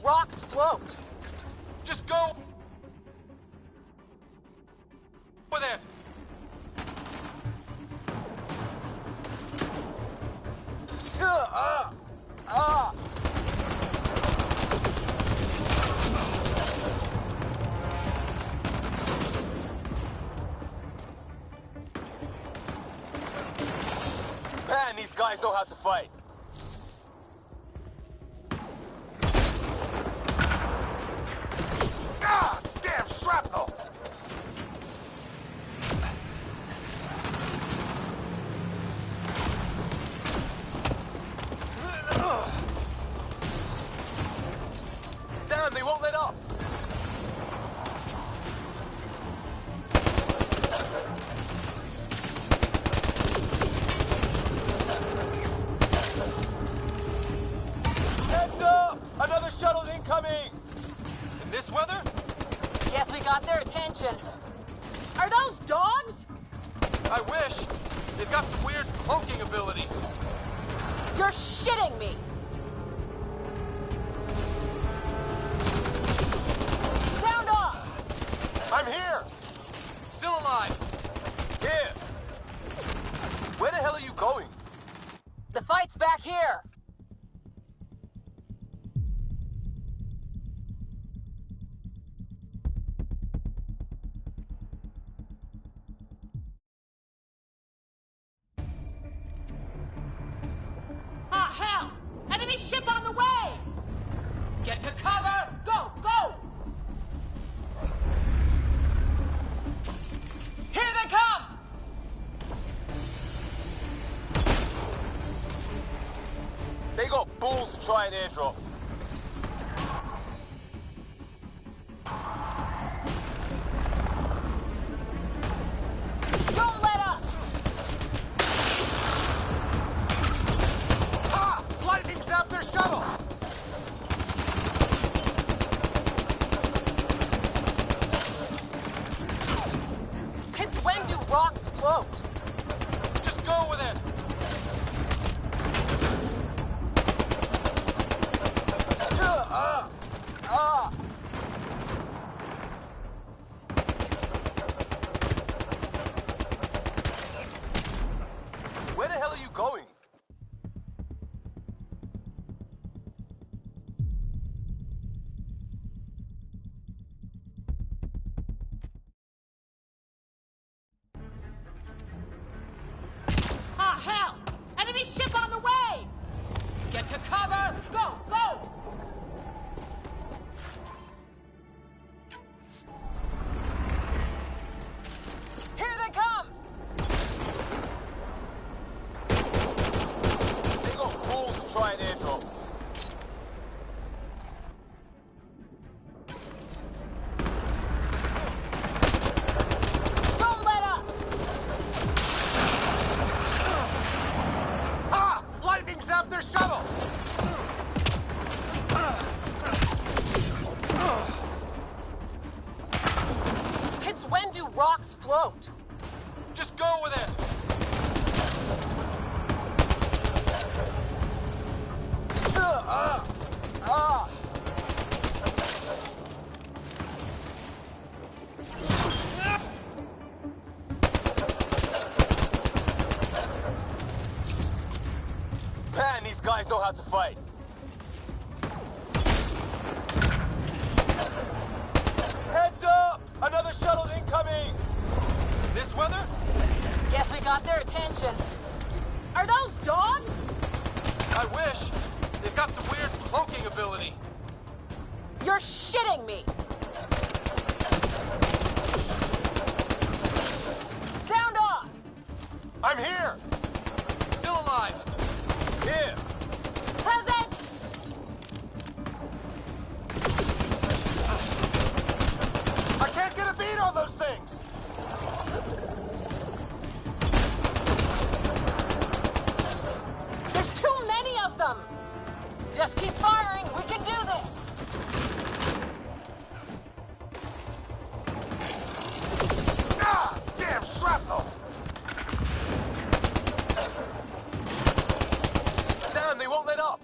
rocks float. Just go with it. Man, these guys know how to fight. Ah! Damn shrapnel! Damn, they won't let up. Heads up! Another shuttle incoming! In this weather? Guess we got their attention. Are those dogs? I wish. They've got some weird cloaking ability. You're shitting me. Sound off! I'm here! Still alive. Here! Where the hell are you going? The fight's back here. Ah, hell! Enemy ship on the way! Get to cover! Go, go! Here they come! They got balls to try and airdrop. Don't let up! Ah! Lightning zapped their shuttle! Since when do rocks float? Just go with it. Where the hell are you going? Ah, hell! Enemy ship on the way! Get to cover! Go, go! Here they come! They got balls to try and airdrop. Don't let up! Ah! Lightning zapped their shuttle! Since when do rocks float? Just go with it. Man, these guys know how to fight. Heads up! Another shuttle incoming! In this weather? Guess we got their attention. Are those dogs? I wish. They've got some weird cloaking ability. You're shitting me. Sound off! I'm here! Still alive. Here! Present! I can't get a beat on those things! There's too many of them! Just keep firing, we can do this! Ah! Damn shrapnel! Damn, they won't let up!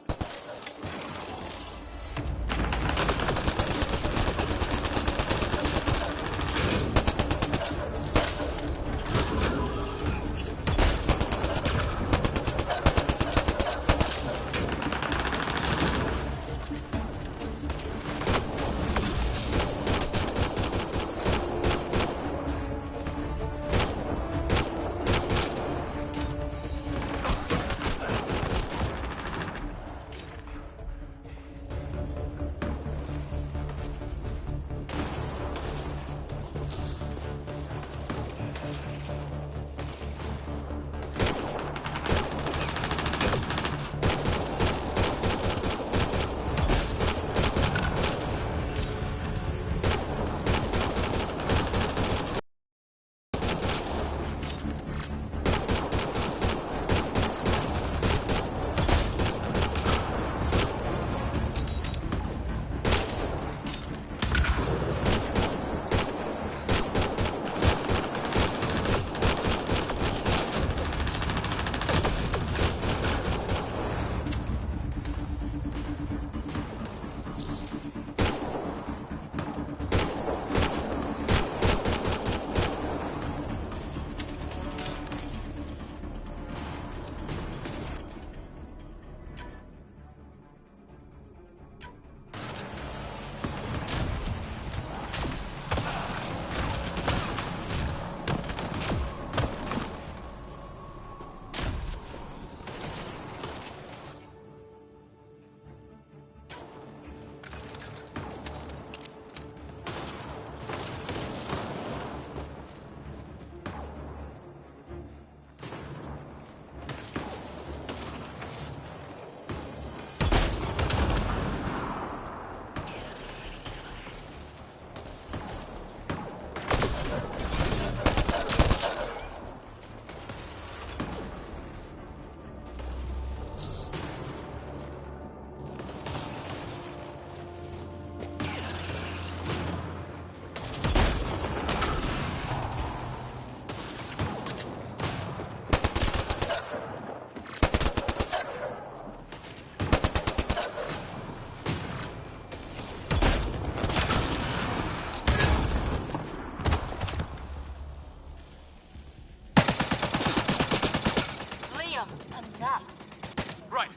Right.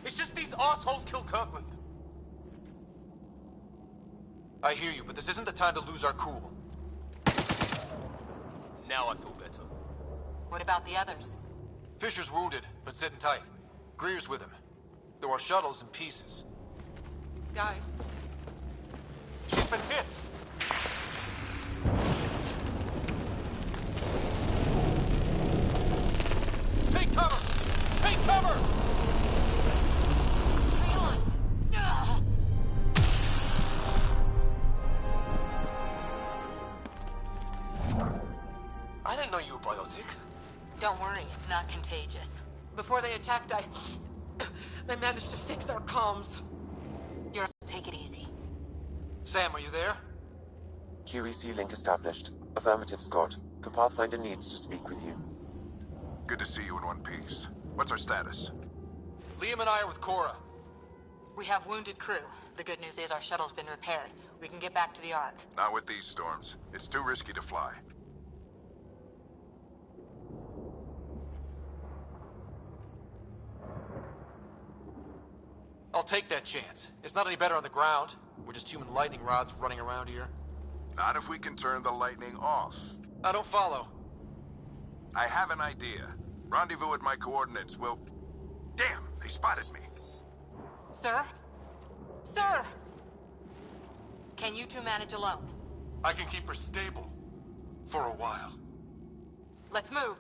It's just these assholes killed Kirkland. I hear you, but this isn't the time to lose our cool. Now I feel better. What about the others? Fisher's wounded, but sitting tight. Greer's with him. There are shuttles in pieces. Guys, She's been hit! Take cover! Take cover! Reload! Ugh. I didn't know you were biotic. Don't worry, it's not contagious. before they attacked, I managed to fix our comms. You're take it easy. Sam, are you there? QEC link established. Affirmative, Scott. The Pathfinder needs to speak with you. Good to see you in one piece. What's our status? Liam and I are with Cora. We have wounded crew. The good news is our shuttle's been repaired. We can get back to the Ark. Not with these storms. It's too risky to fly. I'll take that chance. It's not any better on the ground. We're just human lightning rods running around here. Not if we can turn the lightning off. I don't follow. I have an idea. Rendezvous at my coordinates will... Damn, they spotted me. Sir? Sir! Can you two manage alone? I can keep her stable. For a while. Let's move.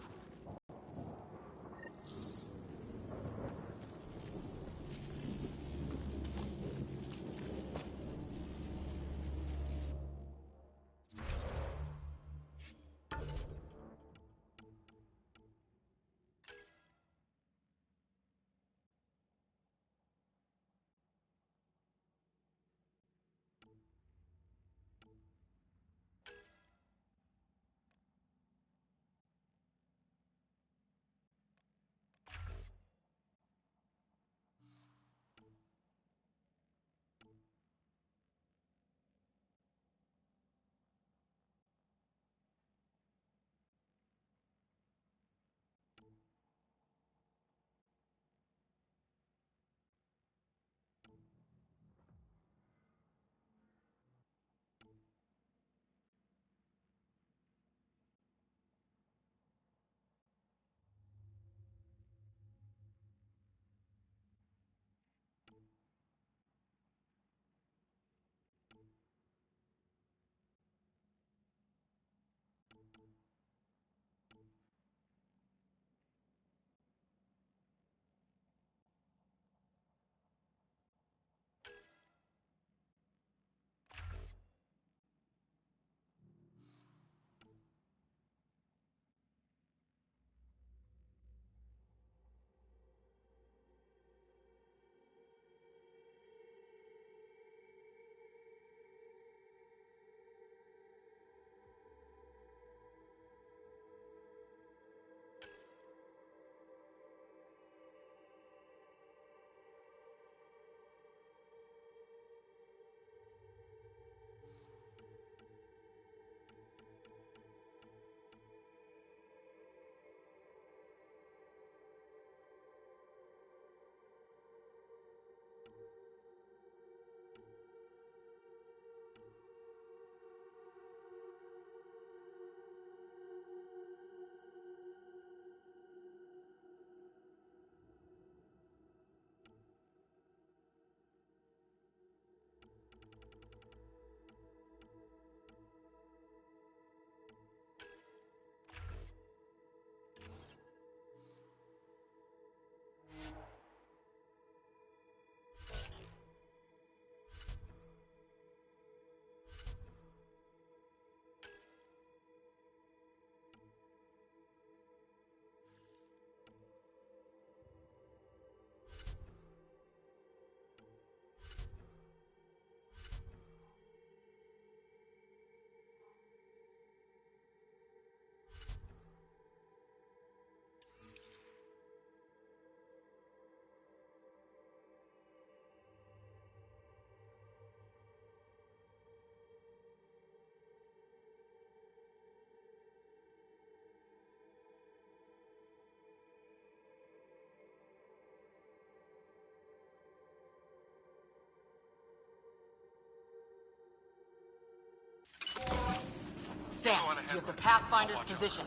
you of the Pathfinder's position.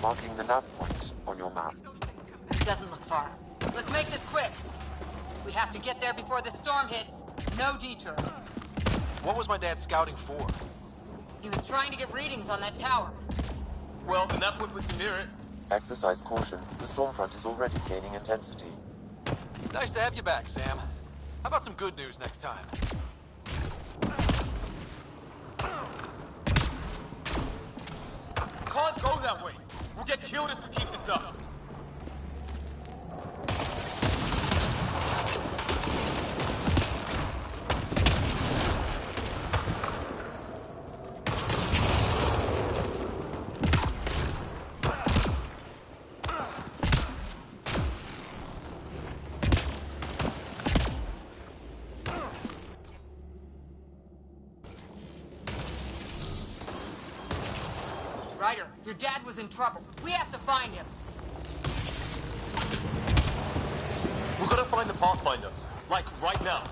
Marking the nav point on your map. Doesn't look far. Let's make this quick. We have to get there before the storm hits. No detours. What was my dad scouting for? He was trying to get readings on that tower. Well, the nav point puts you near it. Exercise caution. The storm front is already gaining intensity. Nice to have you back, Sam. How about some good news next time? Can't go that way. We'll get killed if we keep this up. Ryder, your dad was in trouble. We have to find him. We're gonna find the Pathfinder. Like, right now.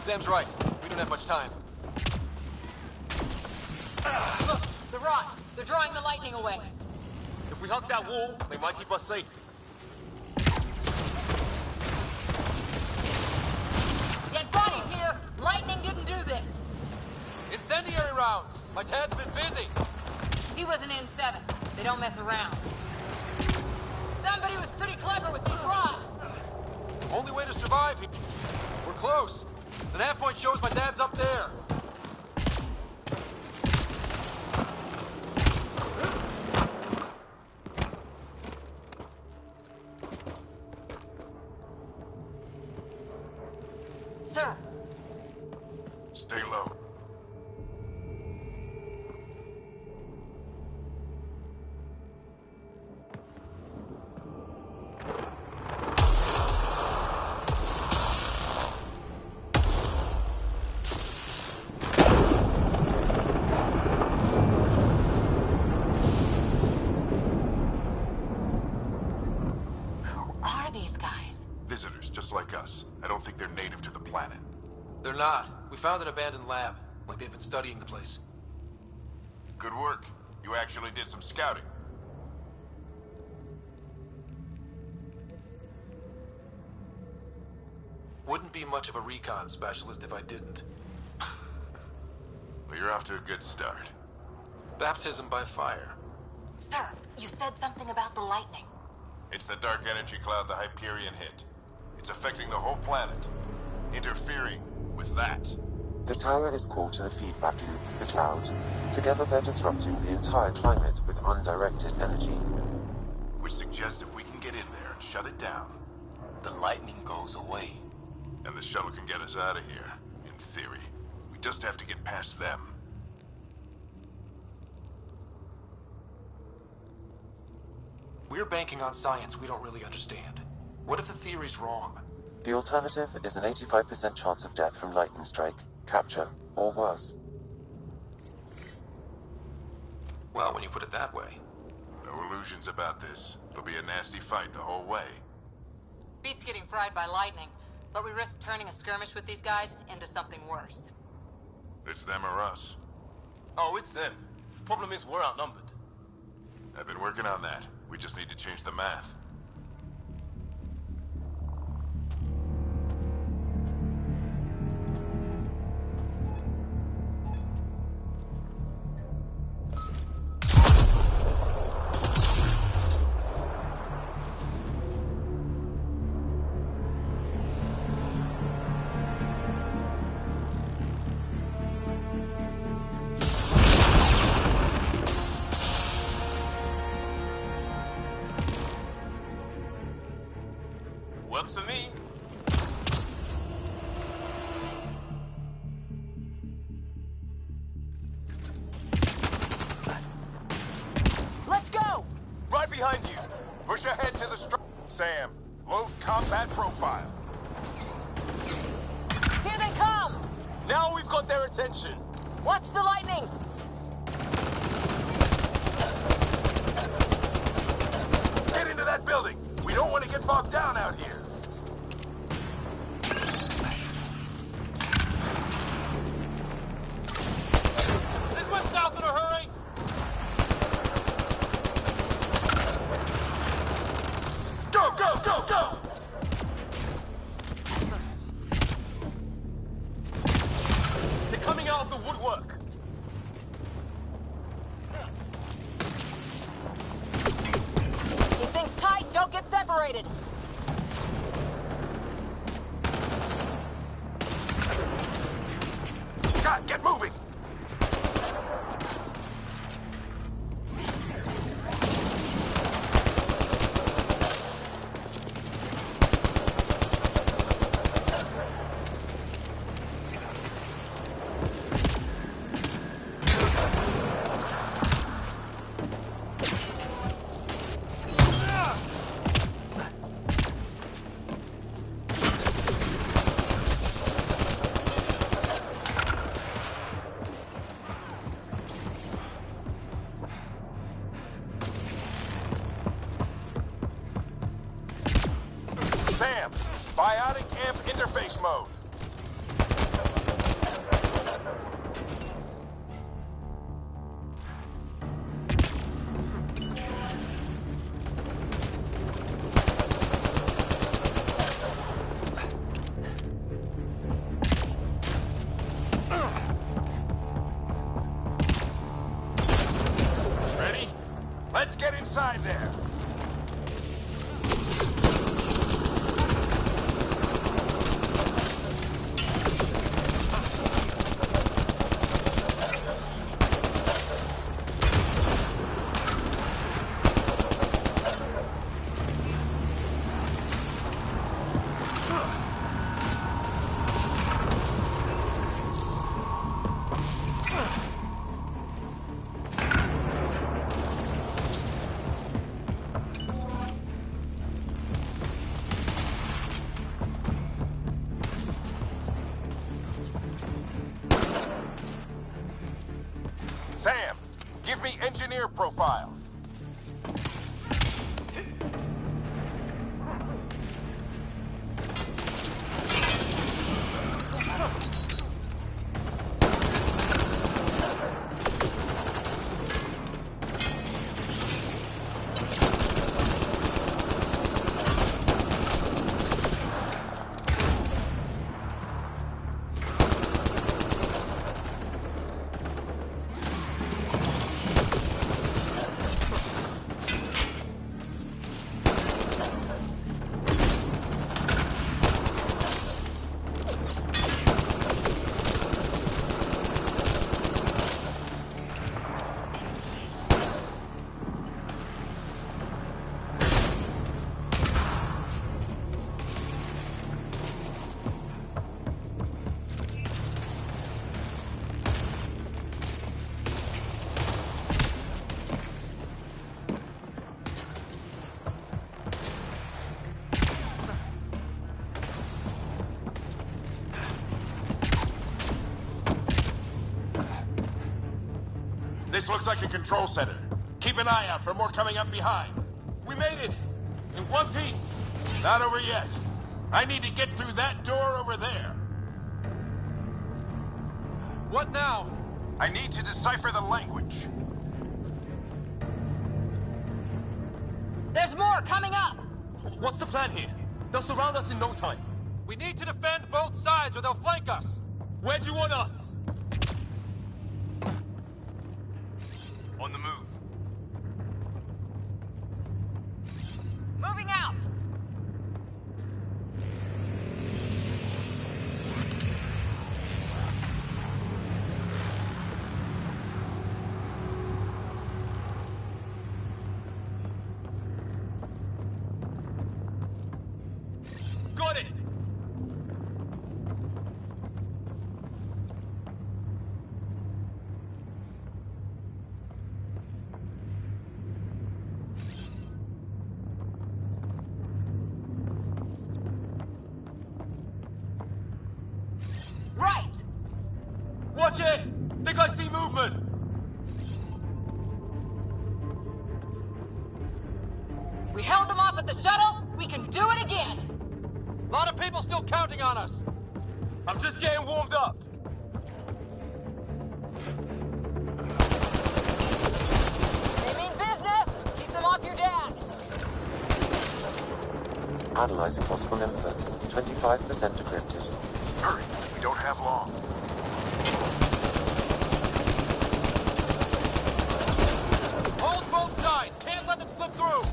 Sam's right. We don't have much time. Look, the rods. They're drawing the lightning away. If we hug that wall, they might keep us safe. Dead bodies here. Lightning didn't do this. Incendiary rounds! My dad's been busy! He was an N7. They don't mess around. Somebody was pretty clever with these rods. Only way to survive here. We're close. The nav point shows my dad's up there. Sir, Stay low. Visitors, just like us. I don't think they're native to the planet. They're not. We found an abandoned lab. Like they've been studying the place. Good work. You actually did some scouting. Wouldn't be much of a recon specialist if I didn't. Well, you're off to a good start. Baptism by fire. sir, you said something about the lightning. It's the dark energy cloud the Hyperion hit. It's affecting the whole planet. Interfering with that. The tower is caught in a feedback loop with the cloud. Together they're disrupting the entire climate with undirected energy. Which suggests if we can get in there and shut it down, The lightning goes away. and the shuttle can get us out of here, in theory. We just have to get past them. We're banking on science we don't really understand. What if the theory's wrong? The alternative is an 85% chance of death from lightning strike, capture, or worse. Well, when you put it that way. No illusions about this. It'll be a nasty fight the whole way. Beats getting fried by lightning, but we risk turning a skirmish with these guys into something worse. It's them or us. Oh, it's them. Problem is, we're outnumbered. I've been working on that. We just need to change the math. Works for me. Let's go! Right behind you. Push ahead to the Sam, load combat profile. Here they come! Now we've got their attention. Watch the lightning! Get into that building. We don't want to get bogged down out here. This went south in a hurry. Go, go, go, go! They're coming out of the woodwork. Keep things tight, don't get separated! Scott, get moving! Sam, biotic amp interface mode. Ready? Let's get inside there. Sam, give me engineer profile. This looks like a control center. Keep an eye out for more coming up behind. We made it. In one piece. Not over yet. I need to get through that door over there. What now? I need to decipher the language. There's more coming up! What's the plan here? They'll surround us in no time. We need to defend both sides or they'll flank us. Where do you want us? On the move. Moving out! Got it! Right! Watch it! Think I see movement! We held them off at the shuttle. We can do it again. A lot of people still counting on us. I'm just getting warmed up. They mean business! Keep them off your dad! Analyzing possible inputs. 25% decrypted. Hurry, we don't have long. Hold both sides. Can't let them slip through.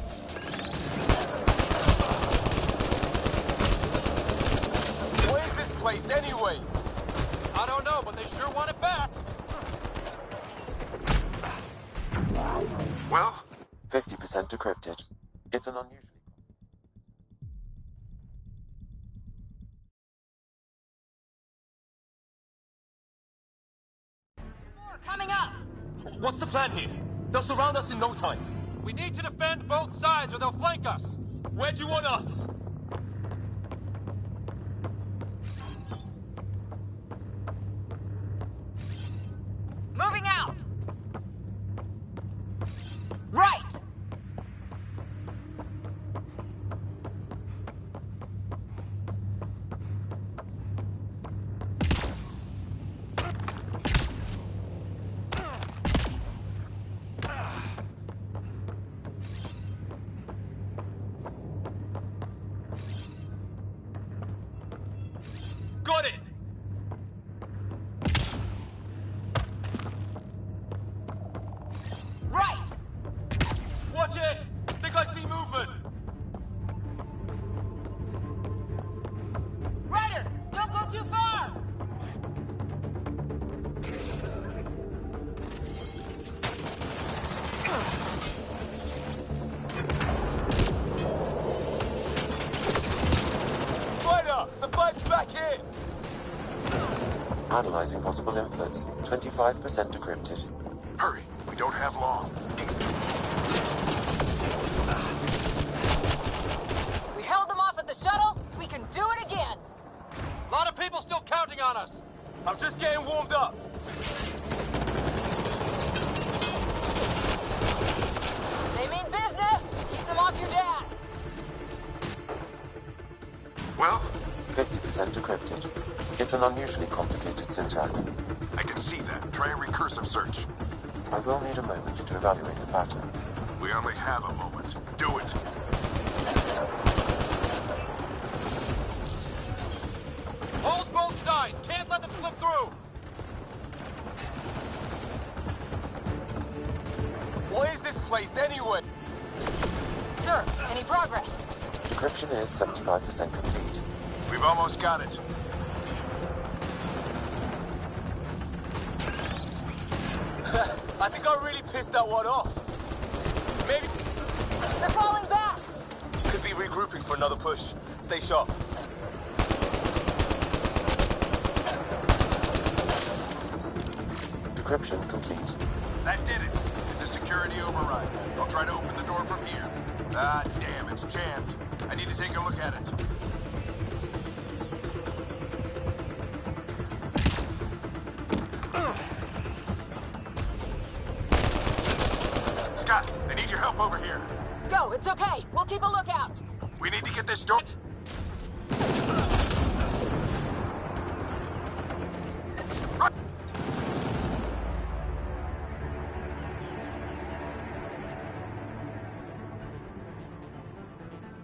What is this place anyway? I don't know, but they sure want it back. Well, 50% decrypted. It's an unusually... More coming up. What's the plan here? They'll surround us in no time. We need to defend both sides or they'll flank us. Where do you want us? Moving out. Right. Got it! Right. Watch it! Think I see movement! Ryder, don't go too far. Ryder! The fight's back here! Analyzing possible inputs. 25% decrypted. hurry, we don't have long. We held them off at the shuttle. We can do it again. A lot of people still counting on us. I'm just getting warmed up. They mean business. Keep them off your dad. Well, 50% decrypted. It's an unusually complicated syntax. I can see that. Try a recursive search. I will need a moment to evaluate the pattern. We only have a moment. Do it. Hold both sides. Can't let them slip through. What is this place anyway? Sir, any progress? Decryption is 75% complete. We've almost got it. I think I really pissed that one off. Maybe They're falling back. could be regrouping for another push. Stay sharp. Decryption complete. That did it. It's a security override. I'll try to open the door from here. Ah, damn, it's jammed. I need to take a look at it. Scott, I need your help over here. Go, it's okay. We'll keep a lookout. We need to get this door...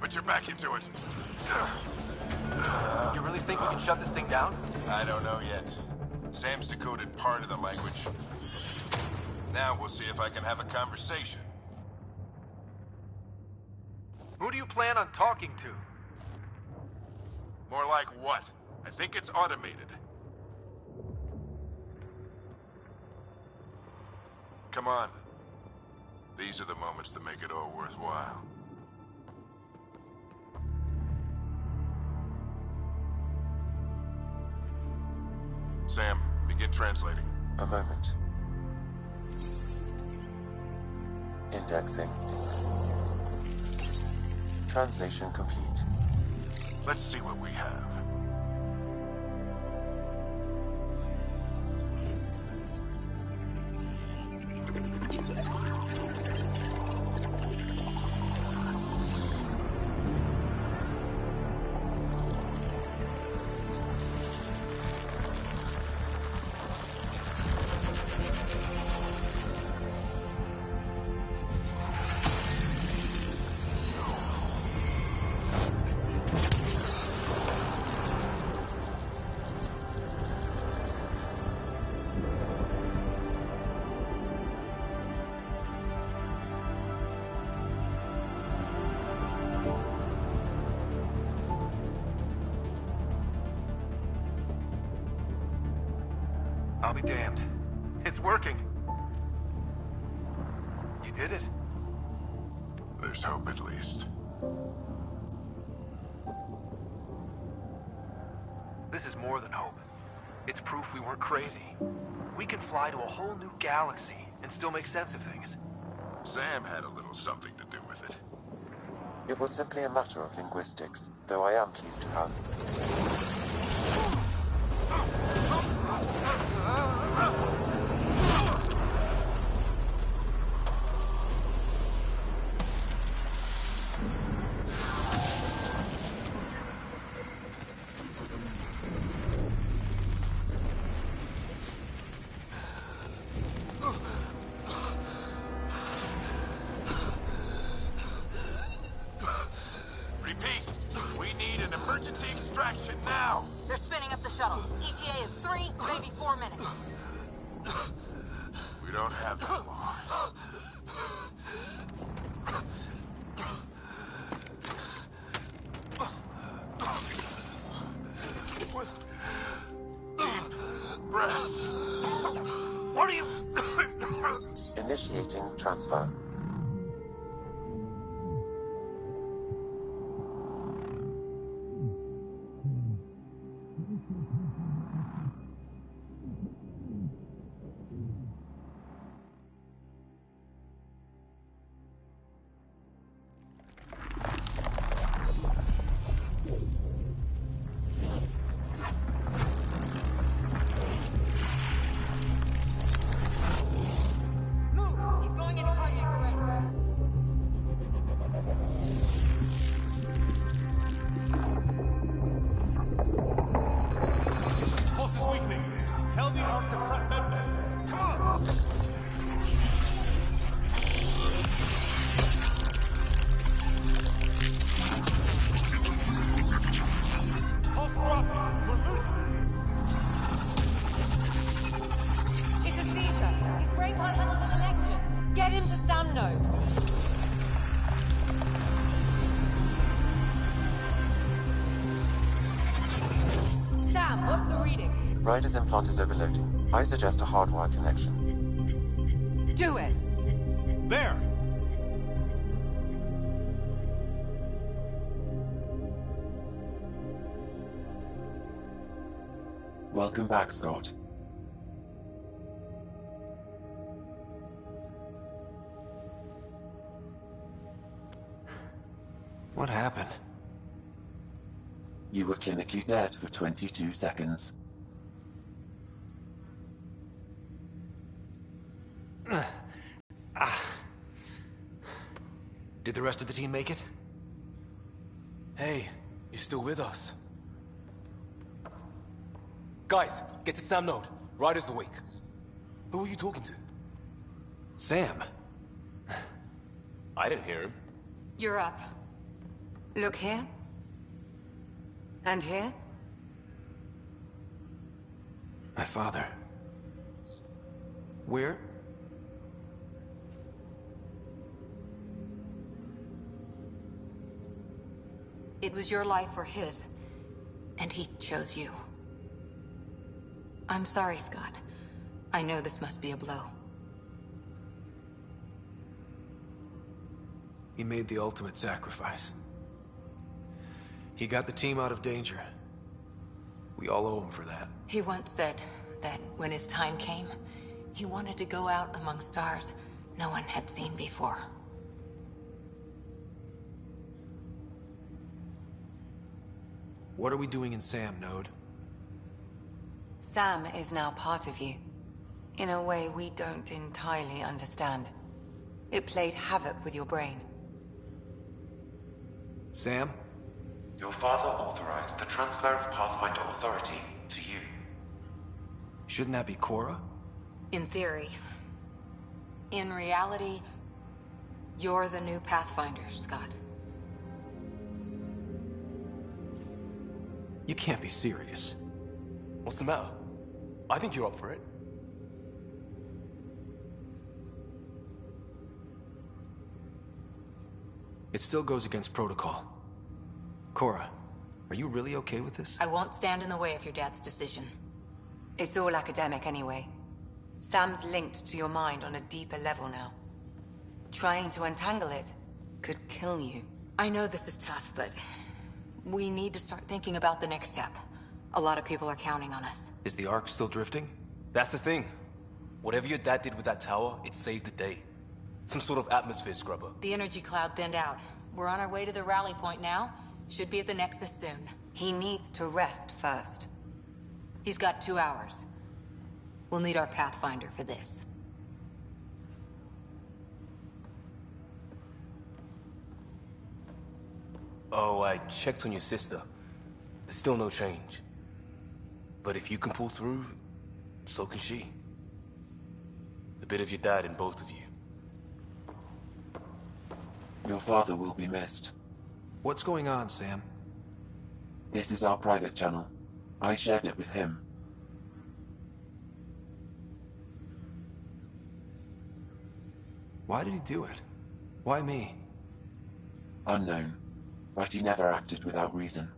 Put your back into it. You really think we can shut this thing down? I don't know yet. Sam's decoded part of the language. Now we'll see if I can have a conversation. Who do you plan on talking to? More like what? I think it's automated. Come on. These are the moments that make it all worthwhile. Sam, begin translating. A moment. Indexing. Translation complete. Let's see what we have. I'll be damned. It's working. You did it. There's hope at least. This is more than hope. It's proof we weren't crazy. We can fly to a whole new galaxy and still make sense of things. Sam had a little something to do with it. It was simply a matter of linguistics, though I am pleased to have. Repeat, we need an emergency extraction now. They're spinning up the shuttle. ETA is 3, maybe 4 minutes. We don't have that long. Deep breath. What are you... Initiating transfer. Move! He's going into cardiac arrest. Pulse is weakening. Tell the Ark to prep medbay. Come on! Pulse dropping. We're losing it. It's a seizure. His brain can't handle the connection. Get him to Sam node. Sam, what's the reading? Ryder's implant is overloading. I suggest a hardwire connection. Do it. There! Welcome back, Scott. What happened? You were clinically dead for 22 seconds. Did the rest of the team make it? Hey, you're still with us. Guys, get to Sam node. Ryder's awake. Who are you talking to? Sam. I didn't hear him. You're up. Look here. And here. My father. Where? It was your life or his. And he chose you. I'm sorry, Scott. I know this must be a blow. He made the ultimate sacrifice. He got the team out of danger. We all owe him for that. He once said, that when his time came, he wanted to go out among stars no one had seen before. What are we doing in Sam, Node? Sam is now part of you, in a way we don't entirely understand. It played havoc with your brain. Sam? Your father authorized the transfer of Pathfinder authority to you. Shouldn't that be Cora? In theory. In reality, you're the new Pathfinder, Scott. You can't be serious. What's the matter? I think you're up for it. It still goes against protocol. Cora, are you really okay with this? I won't stand in the way of your dad's decision. It's all academic anyway. Sam's linked to your mind on a deeper level now. Trying to untangle it could kill you. I know this is tough, but we need to start thinking about the next step. A lot of people are counting on us. Is the Ark still drifting? That's the thing. Whatever your dad did with that tower, it saved the day. Some sort of atmosphere scrubber. The energy cloud thinned out. We're on our way to the rally point now. Should be at the Nexus soon. He needs to rest first. He's got 2 hours. We'll need our Pathfinder for this. Oh, I checked on your sister. There's still no change. But if you can pull through, so can she. A bit of your dad in both of you. Your father will be missed. What's going on, Sam? This is our private channel. I shared it with him. Why did he do it? Why me? Unknown, but he never acted without reason.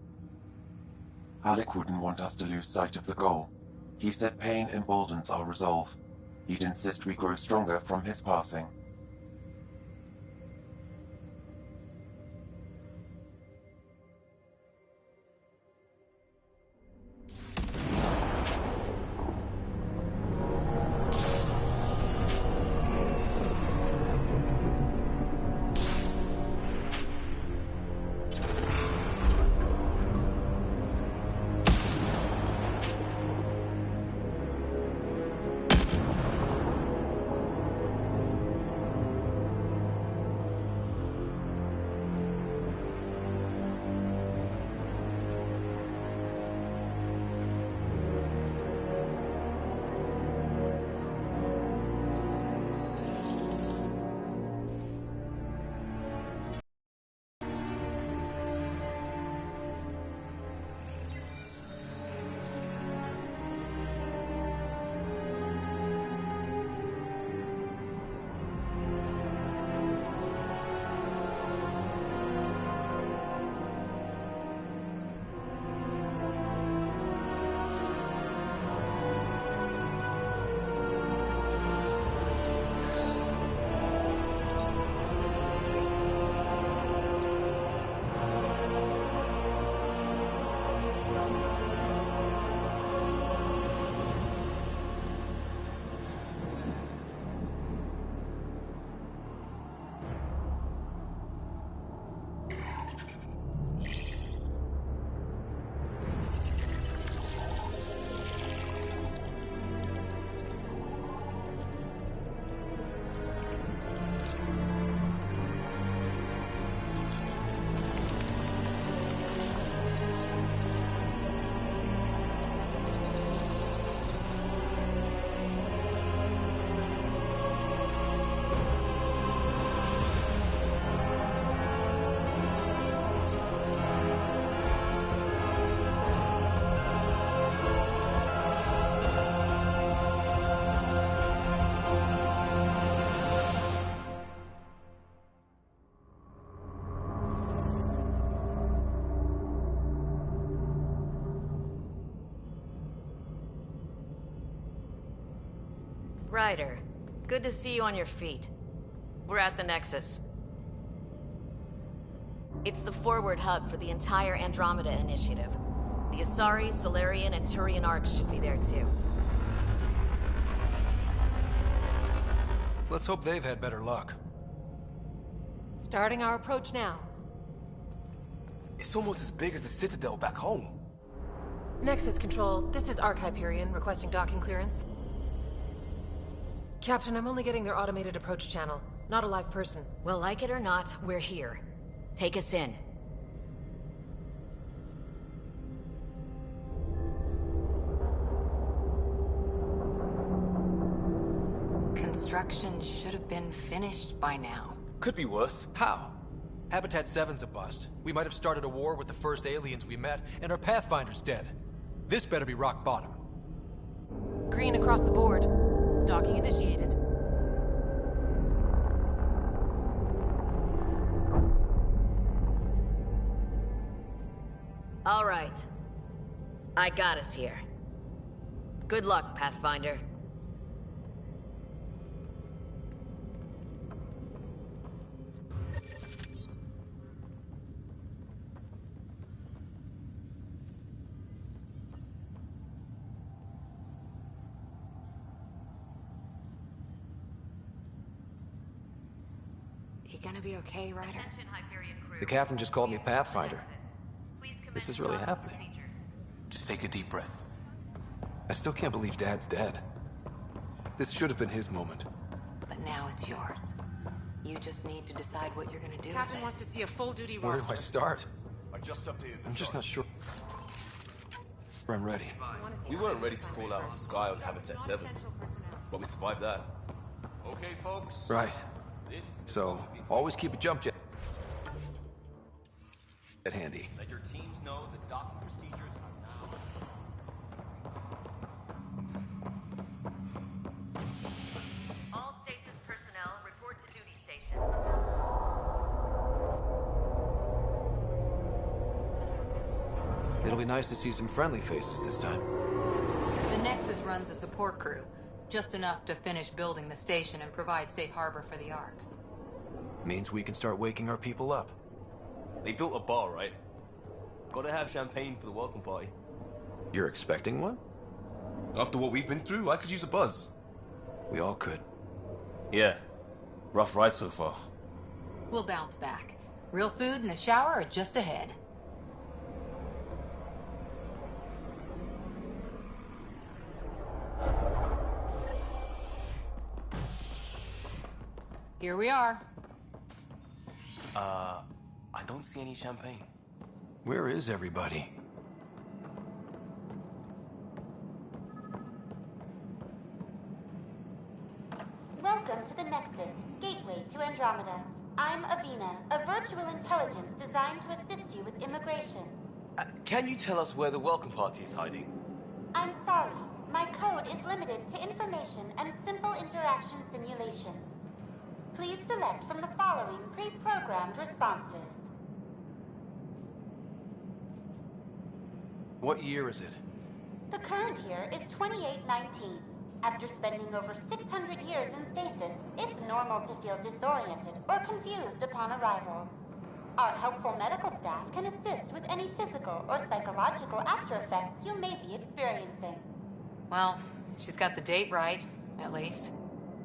Alec wouldn't want us to lose sight of the goal. He said pain emboldens our resolve. He'd insist we grow stronger from his passing. Ryder, good to see you on your feet. We're at the Nexus. It's the forward hub for the entire Andromeda Initiative. The Asari, Solarian, and Turian arcs should be there too. Let's hope they've had better luck. Starting our approach now. It's almost as big as the Citadel back home. Nexus Control, this is Arch Hyperion requesting docking clearance. Captain, I'm only getting their automated approach channel, not a live person. Well, like it or not, we're here. Take us in. Construction should have been finished by now. Could be worse. How? Habitat 7's a bust. We might have started a war with the first aliens we met, and our Pathfinder's dead. This better be rock bottom. Green across the board. Docking initiated. All right. I got us here. Good luck, Pathfinder. You gonna be okay, Ryder? The captain just called me Pathfinder. This is really happening. Just take a deep breath. I still can't believe Dad's dead. This should have been his moment. But now it's yours. You just need to decide what you're gonna do Captain with it. wants to see a full-duty Where roster. do I start? I just updated the I'm just chart. not sure. I'm ready. We weren't ready to fall out of the sky on Habitat 7, but we survived that. Okay, folks. Right. This So, always keep a jump jet at handy. let your teams know that docking procedures are now. All stasis personnel report to duty station. It'll be nice to see some friendly faces this time. The Nexus runs a support crew. Just enough to finish building the station and provide safe harbor for the Arks. Means we can start waking our people up. They built a bar, right? Gotta have champagne for the welcome party. You're expecting one? After what we've been through, I could use a buzz. We all could. Yeah. Rough ride so far. We'll bounce back. Real food and a shower are just ahead. Here we are. I don't see any champagne. Where is everybody? Welcome to the Nexus, gateway to Andromeda. I'm Avina, a virtual intelligence designed to assist you with immigration. Can you tell us where the welcome party is hiding? I'm sorry, my code is limited to information and simple interaction simulations. Please select from the following pre-programmed responses. What year is it? The current year is 2819. After spending over 600 years in stasis, it's normal to feel disoriented or confused upon arrival. Our helpful medical staff can assist with any physical or psychological after effects you may be experiencing. Well, she's got the date right, at least.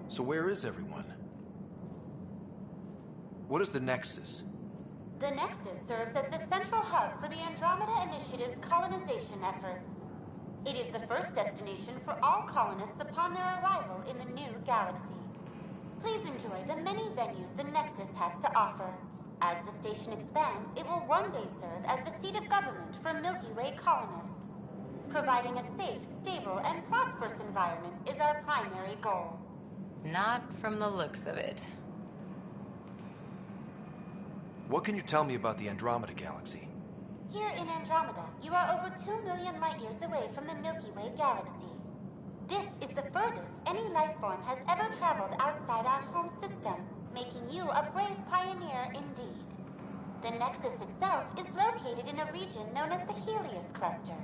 So where is everyone? What is the Nexus? The Nexus serves as the central hub for the Andromeda Initiative's colonization efforts. It is the first destination for all colonists upon their arrival in the new galaxy. Please enjoy the many venues the Nexus has to offer. As the station expands, it will one day serve as the seat of government for Milky Way colonists. Providing a safe, stable, and prosperous environment is our primary goal. Not from the looks of it. What can you tell me about the Andromeda Galaxy? Here in Andromeda, you are over 2 million light-years away from the Milky Way galaxy. This is the furthest any life form has ever traveled outside our home system, making you a brave pioneer indeed. The Nexus itself is located in a region known as the Helios Cluster.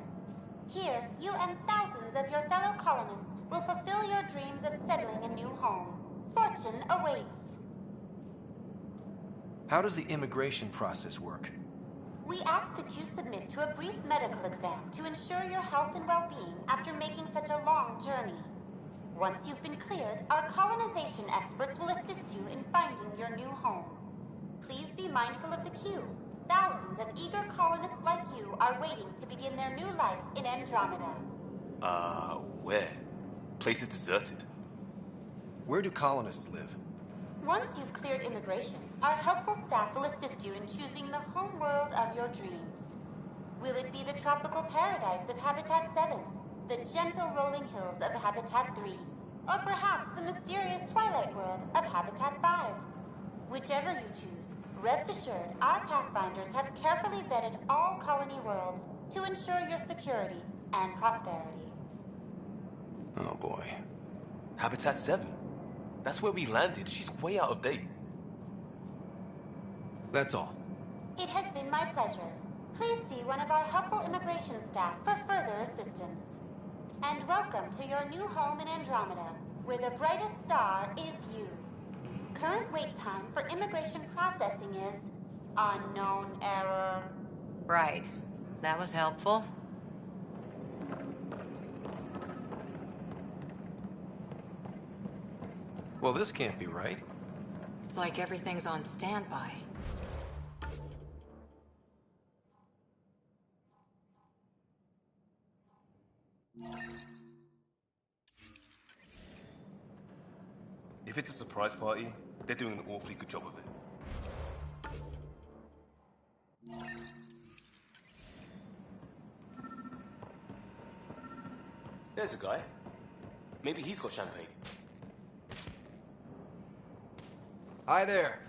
Here, you and thousands of your fellow colonists will fulfill your dreams of settling a new home. Fortune awaits. How does the immigration process work? We ask that you submit to a brief medical exam to ensure your health and well-being after making such a long journey. Once you've been cleared, our colonization experts will assist you in finding your new home. Please be mindful of the queue. Thousands of eager colonists like you are waiting to begin their new life in Andromeda. Where? Place is deserted. Where do colonists live? Once you've cleared immigration, our helpful staff will assist you in choosing the home world of your dreams. Will it be the tropical paradise of Habitat 7, the gentle rolling hills of Habitat 3, or perhaps the mysterious twilight world of Habitat 5? Whichever you choose, rest assured our Pathfinders have carefully vetted all colony worlds to ensure your security and prosperity. Oh boy. Habitat 7. That's where we landed. She's way out of date. That's all. It has been my pleasure. Please see one of our helpful immigration staff for further assistance. And welcome to your new home in Andromeda, where the brightest star is you. Current wait time for immigration processing is unknown error. Right. That was helpful. Well, this can't be right. It's like everything's on standby. If it's a surprise party, they're doing an awfully good job of it. There's a guy. Maybe he's got champagne. Hi there.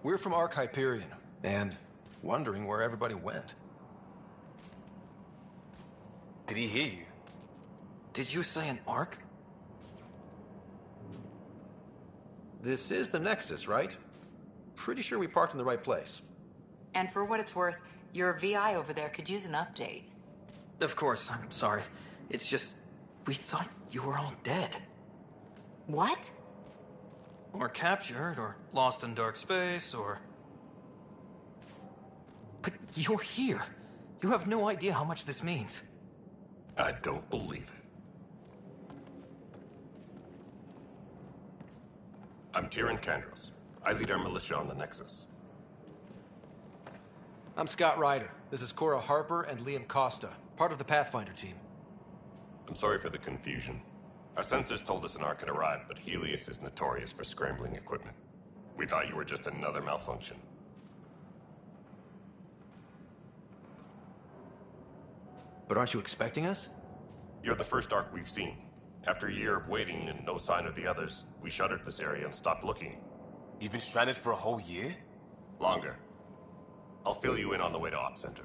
We're from Ark Hyperion, and wondering where everybody went. Did he hear you? Did you say an Ark? This is the Nexus, right? Pretty sure we parked in the right place. And for what it's worth, your VI over there could use an update. Of course, I'm sorry. It's just, we thought you were all dead. What? Or captured, or lost in dark space, or... But you're here. You have no idea how much this means. I don't believe it. I'm Tyrion Kandros. I lead our militia on the Nexus. I'm Scott Ryder. This is Cora Harper and Liam Costa, part of the Pathfinder team. I'm sorry for the confusion. Our sensors told us an Ark had arrived, but Helios is notorious for scrambling equipment. We thought you were just another malfunction. But aren't you expecting us? You're the first Ark we've seen. After a year of waiting and no sign of the others, we shuttered this area and stopped looking. You've been stranded for a whole year? Longer. I'll fill you in on the way to Op Center.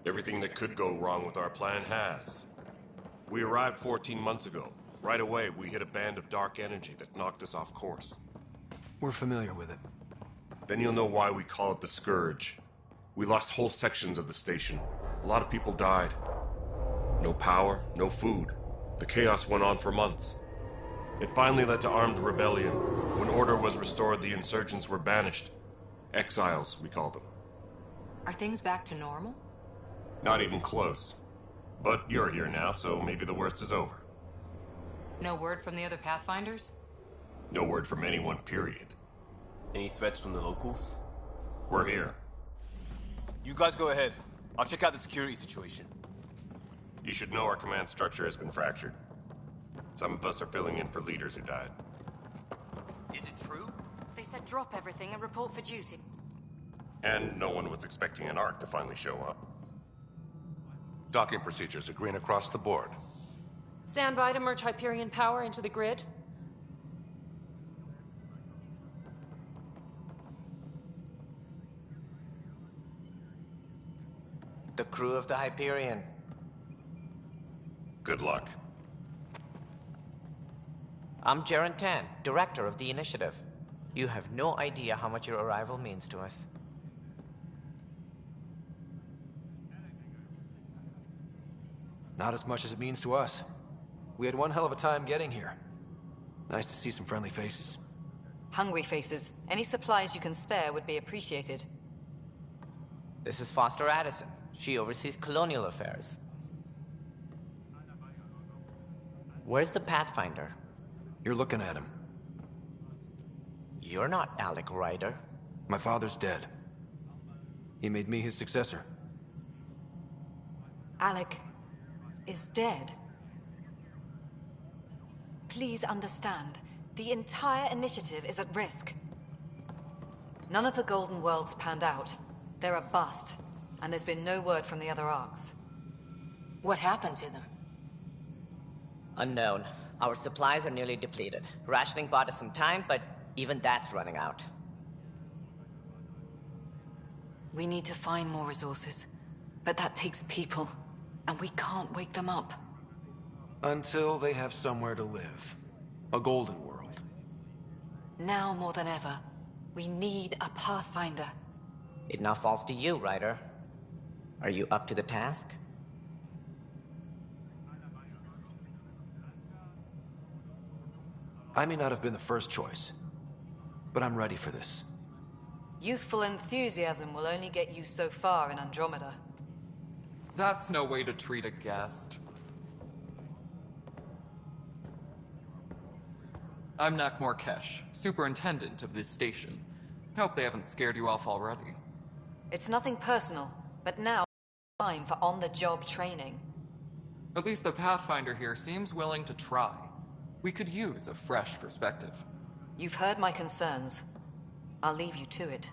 Everything that could go wrong with our plan has. We arrived 14 months ago. Right away, we hit a band of dark energy that knocked us off course. We're familiar with it. Then you'll know why we call it the Scourge. We lost whole sections of the station. A lot of people died. No power, no food. The chaos went on for months. It finally led to armed rebellion. When order was restored, the insurgents were banished. Exiles, we call them. Are things back to normal? Not even close. But you're here now, so maybe the worst is over. No word from the other Pathfinders? No word from anyone, period. Any threats from the locals? We're here. You guys go ahead. I'll check out the security situation. You should know our command structure has been fractured. Some of us are filling in for leaders who died. Is it true? They said drop everything and report for duty. And no one was expecting an Ark to finally show up. Docking procedures are green across the board. Stand by to merge Hyperion power into the grid. The crew of the Hyperion. Good luck. I'm Jaren Tan, director of the initiative. You have no idea how much your arrival means to us. Not as much as it means to us. We had one hell of a time getting here. Nice to see some friendly faces. Hungry faces. Any supplies you can spare would be appreciated. This is Foster Addison. She oversees colonial affairs. Where's the Pathfinder? You're looking at him. You're not Alec Ryder. My father's dead. He made me his successor. Alec is dead. Please understand, the entire initiative is at risk. None of the Golden Worlds panned out. They're a bust, and there's been no word from the other arcs. What happened to them? Unknown. Our supplies are nearly depleted. Rationing bought us some time, but even that's running out. We need to find more resources, but that takes people, and we can't wake them up. Until they have somewhere to live. A golden world. Now more than ever, we need a Pathfinder. It now falls to you, Ryder. Are you up to the task? I may not have been the first choice, but I'm ready for this. Youthful enthusiasm will only get you so far in Andromeda. That's no way to treat a guest. I'm Nakmor Kesh, superintendent of this station. Hope they haven't scared you off already. It's nothing personal, but now time for on-the-job training. At least the Pathfinder here seems willing to try. We could use a fresh perspective. You've heard my concerns. I'll leave you to it.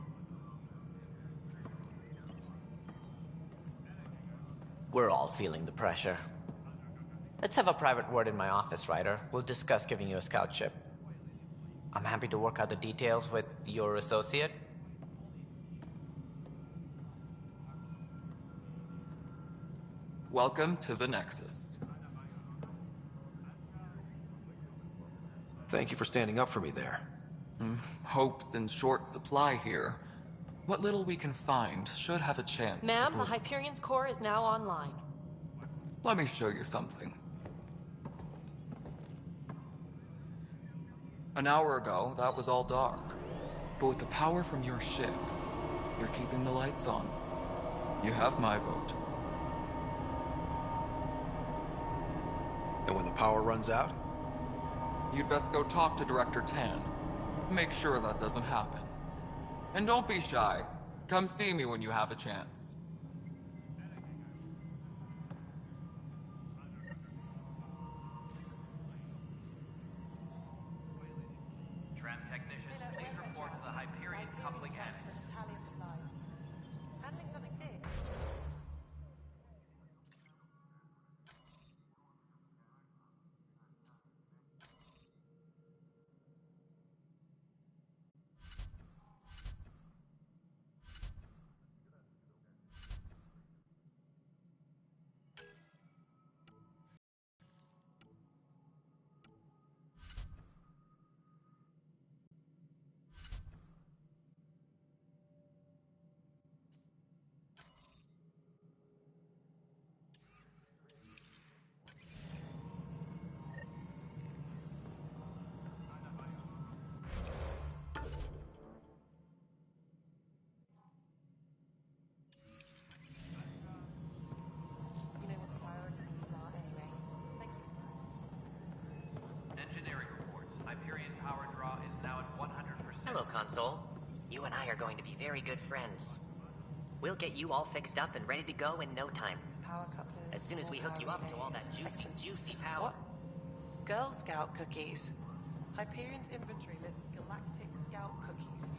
We're all feeling the pressure. Let's have a private word in my office, Ryder. We'll discuss giving you a scout ship. I'm happy to work out the details with your associate. Welcome to the Nexus. Thank you for standing up for me there. Hope's in short supply here. What little we can find should have a chance Ma'am, to the Hyperion's core is now online. Let me show you something. An hour ago, that was all dark. But with the power from your ship, you're keeping the lights on. You have my vote. And when the power runs out? You'd best go talk to Director Tan. Make sure that doesn't happen. And don't be shy. Come see me when you have a chance. Tram technicians, please report to the Hyperion coupling end. Handling something big. Hello, Console. You and I are going to be very good friends. We'll get you all fixed up and ready to go in no time. Power couplers. As soon as we hook you up to all that juicy power. What? Girl Scout cookies. Hyperion's inventory lists Galactic Scout cookies.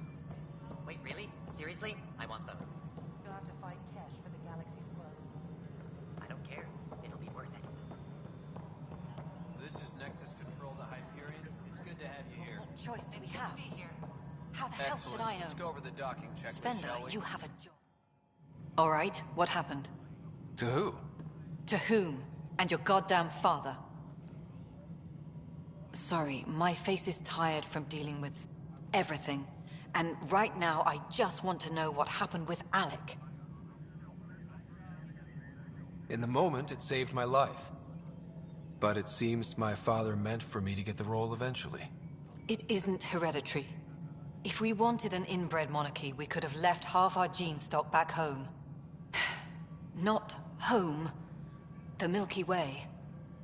Wait, really? Seriously? I want those. You'll have to fight Kesh for the Galaxy Swirls. I don't care. It'll be worth it. This is Nexus Control to Hyperion. It's good to have you here. What choice do we have? How the hell should I know? Let's go over the docking checklist, Spender, shall we? you have a job. All right, what happened? To who? To whom? And your goddamn father. Sorry, my face is tired from dealing with everything. And right now, I just want to know what happened with Alec. In the moment, it saved my life. But it seems my father meant for me to get the role eventually. It isn't hereditary. If we wanted an inbred monarchy, we could have left half our gene stock back home. Not home. The Milky Way.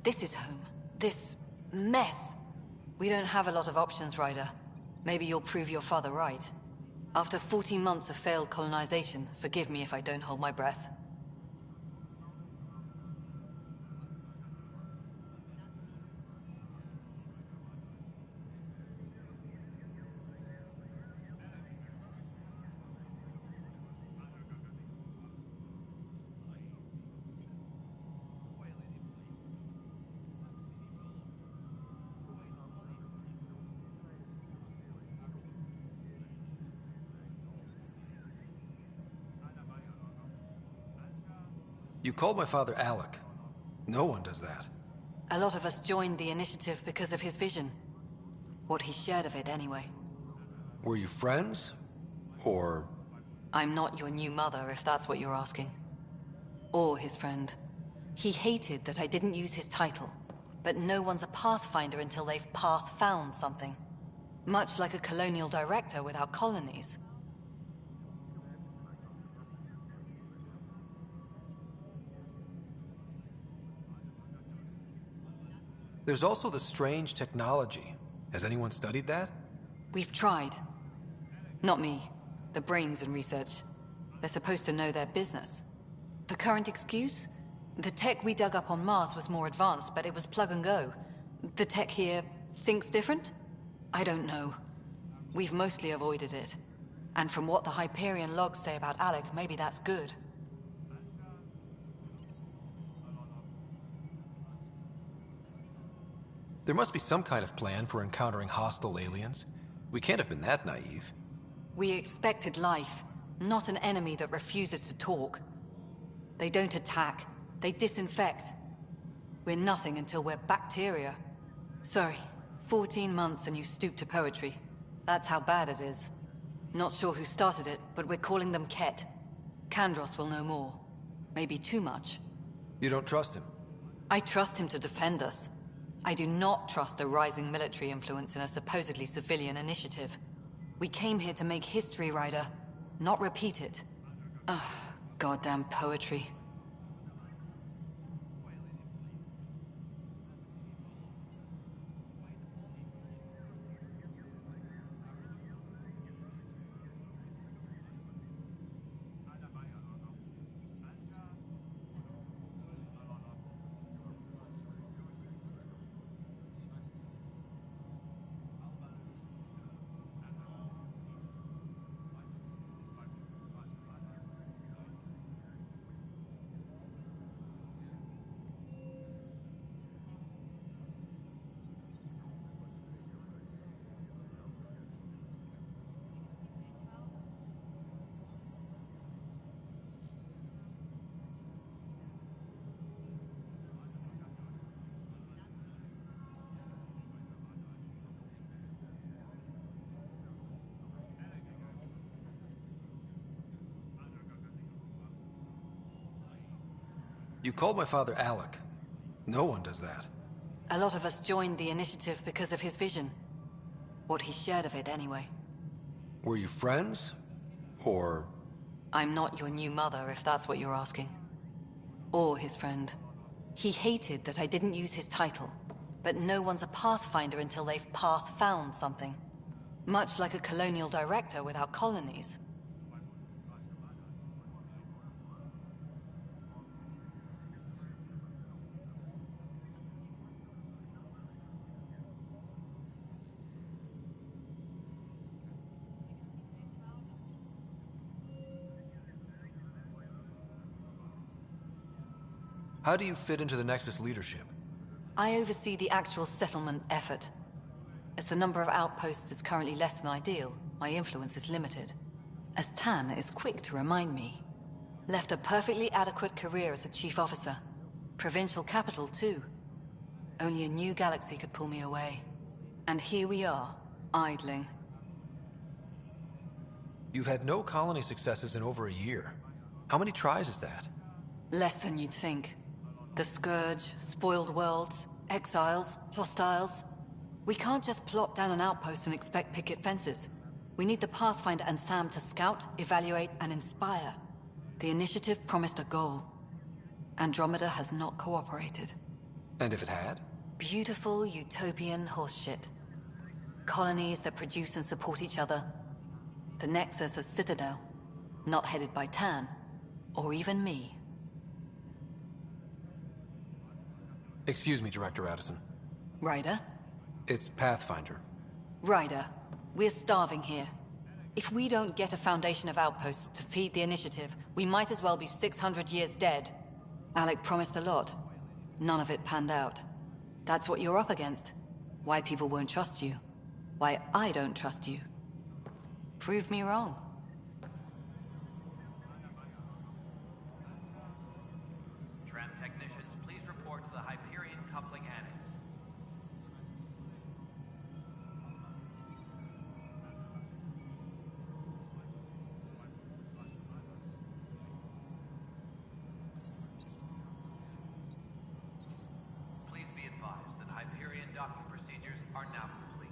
This is home. This mess. We don't have a lot of options, Ryder. Maybe you'll prove your father right. After 14 months of failed colonization, forgive me if I don't hold my breath. You called my father Alec. No one does that. A lot of us joined the initiative because of his vision. What he shared of it, anyway. Were you friends? Or... I'm not your new mother, if that's what you're asking. Or his friend. He hated that I didn't use his title. But no one's a Pathfinder until they've path-found something. Much like a colonial director without colonies. There's also the strange technology. Has anyone studied that? We've tried. Not me. The brains in research. They're supposed to know their business. The current excuse? The tech we dug up on Mars was more advanced, but it was plug and go. The tech here thinks different? I don't know. We've mostly avoided it. And from what the Hyperion logs say about Alec, maybe that's good. There must be some kind of plan for encountering hostile aliens. We can't have been that naive. We expected life, not an enemy that refuses to talk. They don't attack, they disinfect. We're nothing until we're bacteria. Sorry, 14 months and you stoop to poetry. That's how bad it is. Not sure who started it, but we're calling them Ket. Kandros will know more. Maybe too much. You don't trust him? I trust him to defend us. I do not trust a rising military influence in a supposedly civilian initiative. We came here to make history, Ryder, not repeat it. Ugh, goddamn poetry. You called my father Alec. No one does that. A lot of us joined the initiative because of his vision. What he shared of it, anyway. Were you friends? Or... I'm not your new mother, if that's what you're asking. Or his friend. He hated that I didn't use his title. But no one's a Pathfinder until they've path-found something. Much like a colonial director without colonies. How do you fit into the Nexus leadership? I oversee the actual settlement effort. As the number of outposts is currently less than ideal, my influence is limited. As Tan is quick to remind me. Left a perfectly adequate career as a chief officer. Provincial capital, too. Only a new galaxy could pull me away. And here we are, idling. You've had no colony successes in over a year. How many tries is that? Less than you'd think. The Scourge, spoiled worlds, exiles, hostiles. We can't just plop down an outpost and expect picket fences. We need the Pathfinder and Sam to scout, evaluate, and inspire. The initiative promised a goal. Andromeda has not cooperated. And if it had? Beautiful utopian horseshit. Colonies that produce and support each other. The Nexus a citadel, not headed by Tan, or even me. Excuse me, Director Addison. Ryder? It's Pathfinder. Ryder, we're starving here. If we don't get a foundation of outposts to feed the initiative, we might as well be 600 years dead. Alec promised a lot. None of it panned out. That's what you're up against. Why people won't trust you. Why I don't trust you. Prove me wrong. Tram technicians, please report to the Hyperion coupling annex. Please be advised that Hyperion docking procedures are now complete.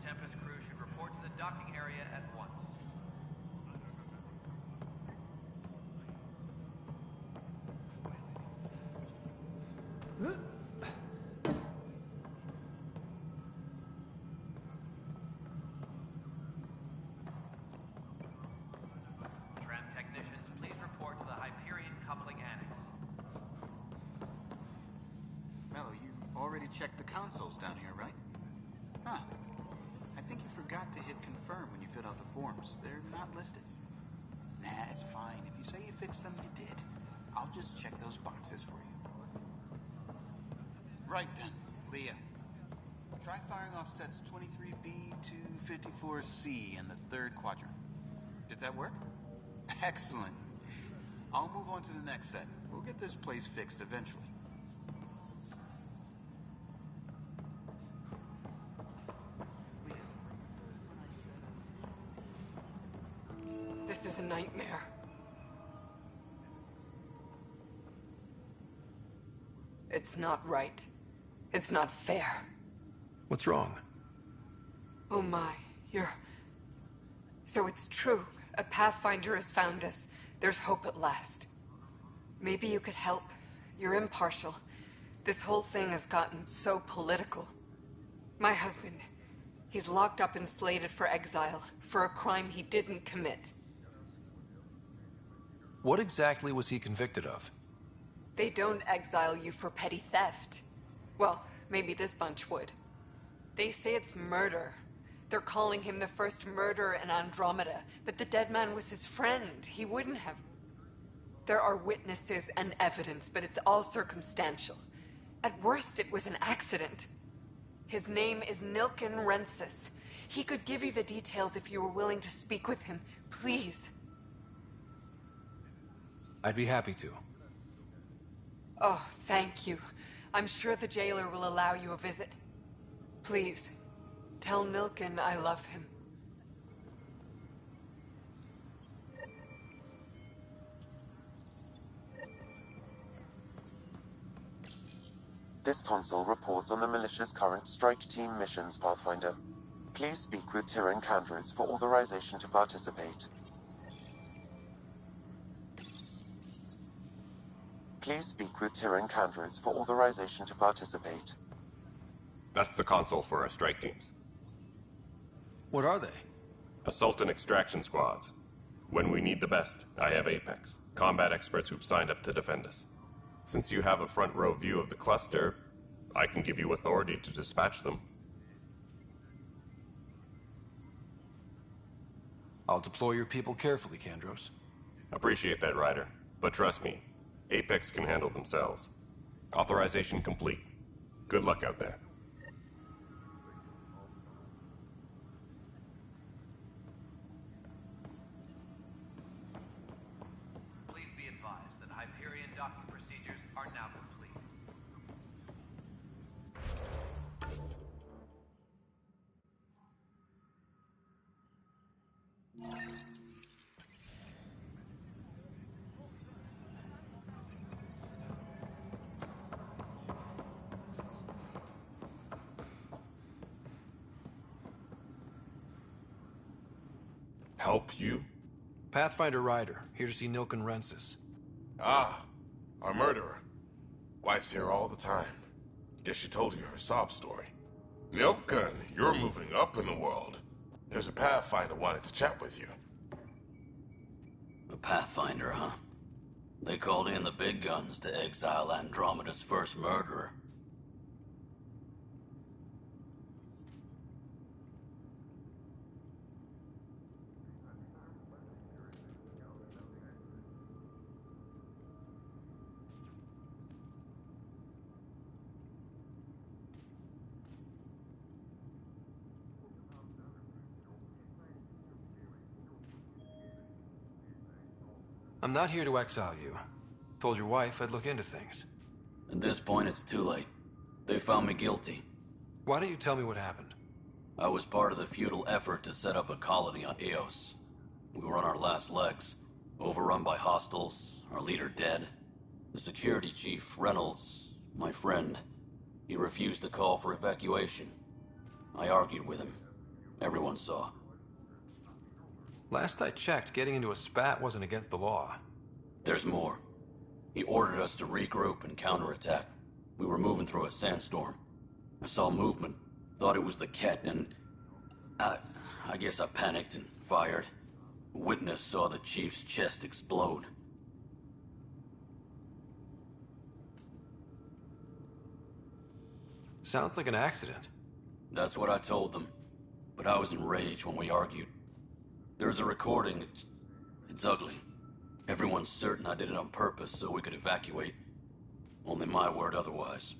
Tempest crew should report to the docking area at once. Tram technicians, please report to the Hyperion coupling annex. Mello, you already checked the consoles down here, right? Huh. I think you forgot to hit confirm when you filled out the forms. They're not listed. Nah, it's fine. If you say you fixed them, you did. I'll just check those boxes for you. Right then, Leah. Try firing off sets 23B to 54C in the third quadrant. Did that work? Excellent. I'll move on to the next set. We'll get this place fixed eventually. This is a nightmare. It's not right. It's not fair. What's wrong? Oh my, So it's true. A Pathfinder has found us. There's hope at last. Maybe you could help. You're impartial. This whole thing has gotten so political. My husband, he's locked up and slated for exile for a crime he didn't commit. What exactly was he convicted of? They don't exile you for petty theft. Well, maybe this bunch would. They say it's murder. They're calling him the first murderer in Andromeda, but the dead man was his friend. He wouldn't have. There are witnesses and evidence, but it's all circumstantial. At worst, it was an accident. His name is Nilken Rensis. He could give you the details if you were willing to speak with him. Please. I'd be happy to. Oh, thank you. I'm sure the jailer will allow you a visit. Please, tell Nilken I love him. This console reports on the militia's current strike team missions, Pathfinder. Please speak with Tyrion Candros for authorization to participate. Please speak with Tyrion Candros for authorization to participate. That's the console for our strike teams. What are they? Assault and extraction squads. When we need the best, I have Apex, combat experts who've signed up to defend us. Since you have a front row view of the cluster, I can give you authority to dispatch them. I'll deploy your people carefully, Candros. Appreciate that, Ryder. But trust me, Apex can handle themselves. Authorization complete. Good luck out there. Please be advised that Hyperion docking procedures are now complete. Help you? Pathfinder Ryder, here to see Nilken Rensis. Ah, our murderer. Wife's here all the time. Guess she told you her sob story. Nilken, you're moving up in the world. There's a Pathfinder wanted to chat with you. A Pathfinder, huh? They called in the big guns to exile Andromeda's first murderer. I'm not here to exile you. Told your wife I'd look into things. At this point, it's too late. They found me guilty. Why don't you tell me what happened? I was part of the futile effort to set up a colony on Eos. We were on our last legs, overrun by hostiles, our leader dead. The security chief, Reynolds, my friend, he refused to call for evacuation. I argued with him. Everyone saw. Last I checked, getting into a spat wasn't against the law. There's more. He ordered us to regroup and counterattack. We were moving through a sandstorm. I saw movement, thought it was the Ket, and I guess I panicked and fired. A witness saw the chief's chest explode. Sounds like an accident. That's what I told them. But I was enraged when we argued. There's a recording. It's ugly. Everyone's certain I did it on purpose so we could evacuate. Only my word otherwise.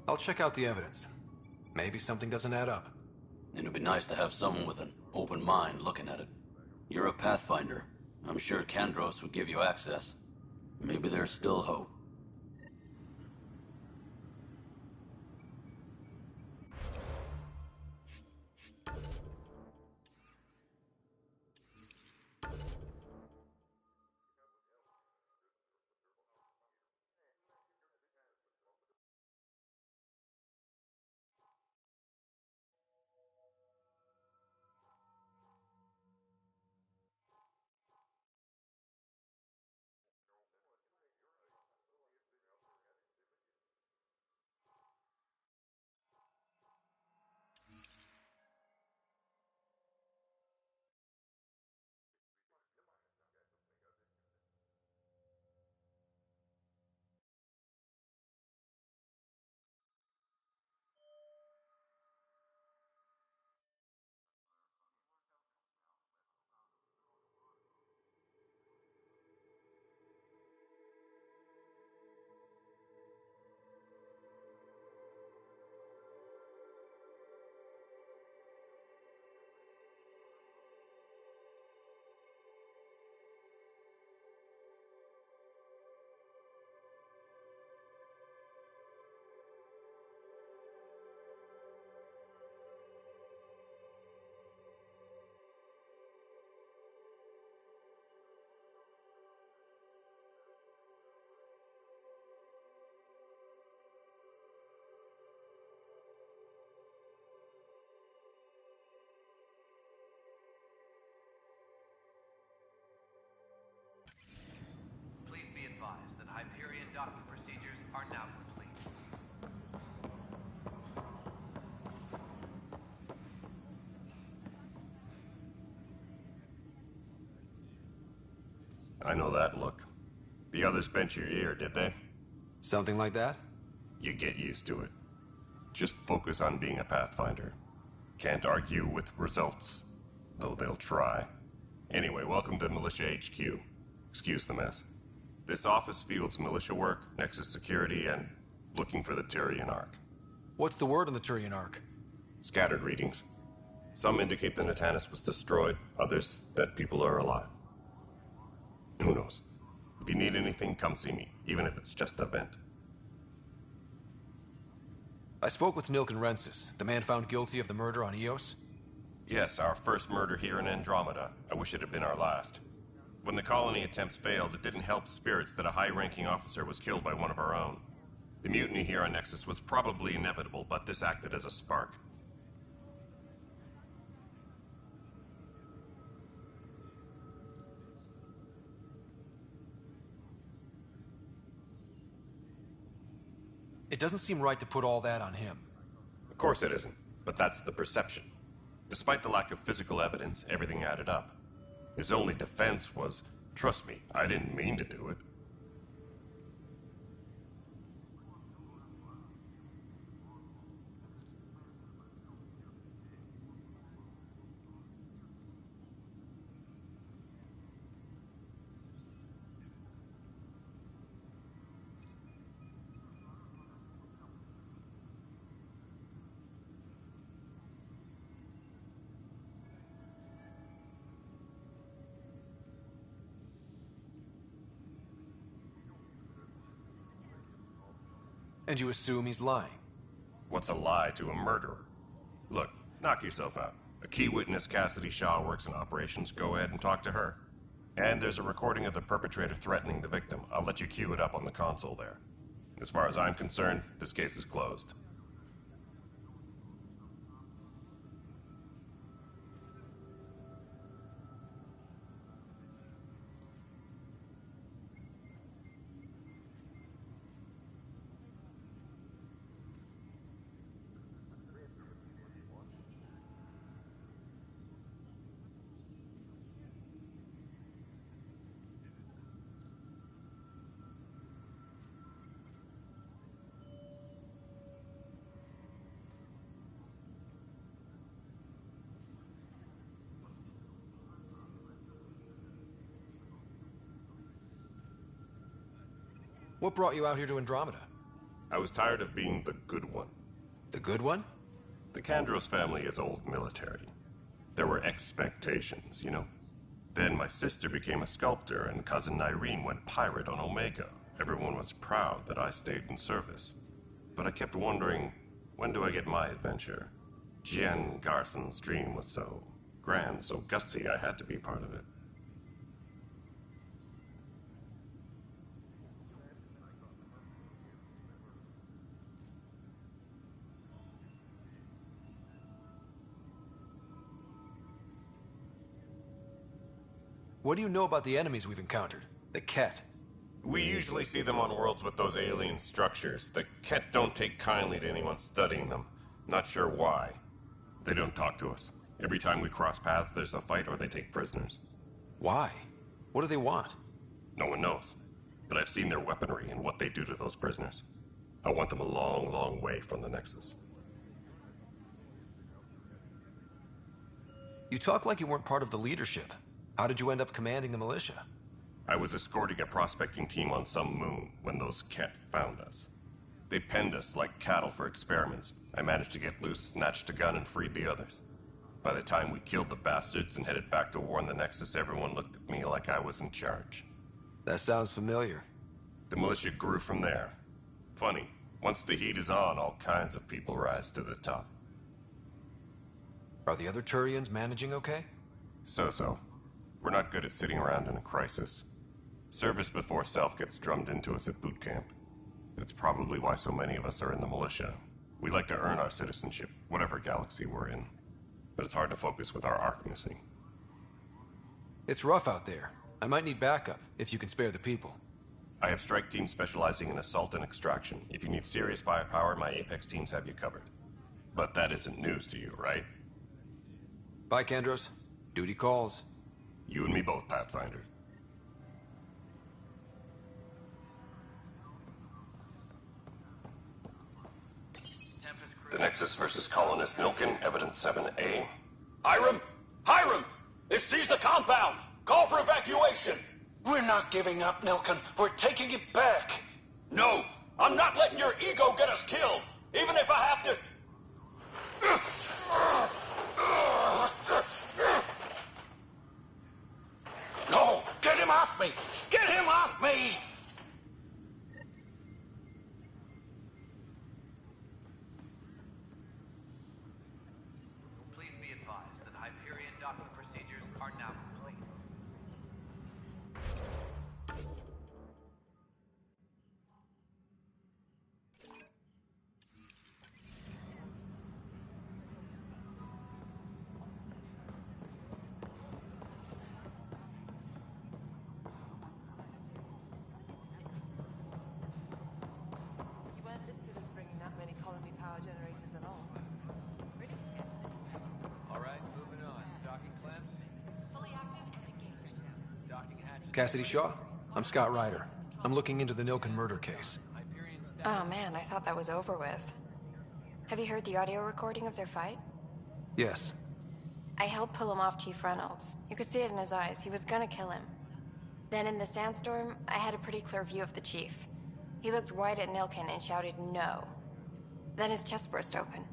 I'll check out the evidence. Maybe something doesn't add up. It'd be nice to have someone with an open mind looking at it. You're a Pathfinder. I'm sure Kandros would give you access. Maybe there's still hope. Please be advised that Hyperion docking procedures are now complete. I know that look. The others bent your ear, did they? Something like that? You get used to it. Just focus on being a Pathfinder. Can't argue with results, though they'll try. Anyway, welcome to Militia HQ. Excuse the mess. This office fields militia work, Nexus security, and looking for the Tyrian Ark. What's the word on the Tyrian Ark? Scattered readings. Some indicate the Natanus was destroyed, others that people are alive. Who knows? If you need anything, come see me, even if it's just a vent. I spoke with Nilken Rensis, the man found guilty of the murder on Eos. Yes, our first murder here in Andromeda. I wish it had been our last. When the colony attempts failed, it didn't help spirits that a high-ranking officer was killed by one of our own. The mutiny here on Nexus was probably inevitable, but this acted as a spark. It doesn't seem right to put all that on him. Of course it isn't, but that's the perception. Despite the lack of physical evidence, everything added up. His only defense was, trust me, I didn't mean to do it. And you assume he's lying? What's a lie to a murderer? Look, knock yourself out. A key witness, Cassidy Shaw, works in operations. Go ahead and talk to her. And there's a recording of the perpetrator threatening the victim. I'll let you cue it up on the console there. As far as I'm concerned, this case is closed. What brought you out here to Andromeda? I was tired of being the good one. The good one? The Kandros family is old military. There were expectations, you know? Then my sister became a sculptor and cousin Irene went pirate on Omega. Everyone was proud that I stayed in service. But I kept wondering, when do I get my adventure? Jen Garson's dream was so grand, so gutsy, I had to be part of it. What do you know about the enemies we've encountered? The Ket? We usually see them on worlds with those alien structures. The Ket don't take kindly to anyone studying them. Not sure why. They don't talk to us. Every time we cross paths, there's a fight or they take prisoners. Why? What do they want? No one knows. But I've seen their weaponry and what they do to those prisoners. I want them a long, long way from the Nexus. You talk like you weren't part of the leadership. How did you end up commanding the militia? I was escorting a prospecting team on some moon when those Ket found us. They penned us like cattle for experiments. I managed to get loose, snatched a gun, and freed the others. By the time we killed the bastards and headed back to war in the Nexus, everyone looked at me like I was in charge. That sounds familiar. The militia grew from there. Funny, once the heat is on, all kinds of people rise to the top. Are the other Turians managing okay? So-so. We're not good at sitting around in a crisis. Service before self gets drummed into us at boot camp. That's probably why so many of us are in the militia. We like to earn our citizenship, whatever galaxy we're in. But it's hard to focus with our arc missing. It's rough out there. I might need backup, if you can spare the people. I have strike teams specializing in assault and extraction. If you need serious firepower, my Apex teams have you covered. But that isn't news to you, right? Bye, Kandros. Duty calls. You and me both, Pathfinder. The Nexus versus Colonist Milken, Evidence 7A. Hiram! Hiram! They've seized the compound! Call for evacuation! We're not giving up, Milken. We're taking it back. No! I'm not letting your ego get us killed! Even if I have to... No! Get him off me! Get him off me! Please be advised that Hyperion docking procedures are now complete. Cassidy Shaw. I'm Scott Ryder. I'm looking into the Nilken murder case. Oh man, I thought that was over with. Have you heard the audio recording of their fight? Yes. I helped pull him off Chief Reynolds. You could see it in his eyes. He was gonna kill him. Then in the sandstorm, I had a pretty clear view of the Chief. He looked right at Nilken and shouted no. Then his chest burst open.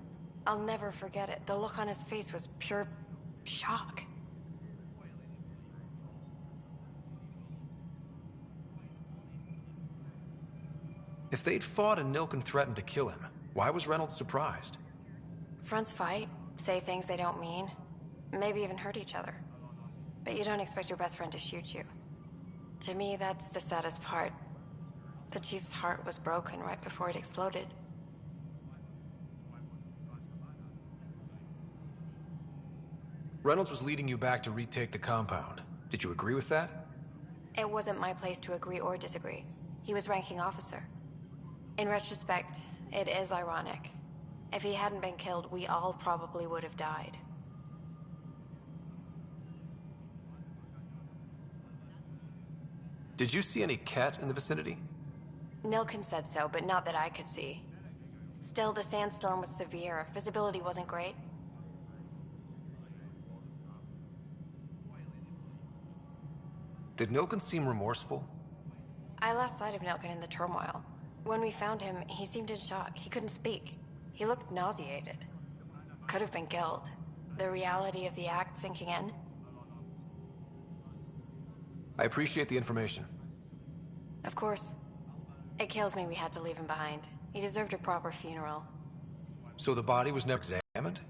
I'll never forget it. The look on his face was pure shock. If they'd fought and Nilken threatened to kill him, why was Reynolds surprised? Fronts fight, say things they don't mean, maybe even hurt each other. But you don't expect your best friend to shoot you. To me, that's the saddest part. The Chief's heart was broken right before it exploded. Reynolds was leading you back to retake the compound. Did you agree with that? It wasn't my place to agree or disagree. He was ranking officer. In retrospect, it is ironic. If he hadn't been killed, we all probably would have died. Did you see any cat in the vicinity? Nilken said so, but not that I could see. Still, the sandstorm was severe. Visibility wasn't great. Did Nilken seem remorseful? I lost sight of Nilken in the turmoil. When we found him, he seemed in shock. He couldn't speak. He looked nauseated. Could have been guilt. The reality of the act sinking in. I appreciate the information. Of course. It kills me we had to leave him behind. He deserved a proper funeral. So the body was never examined?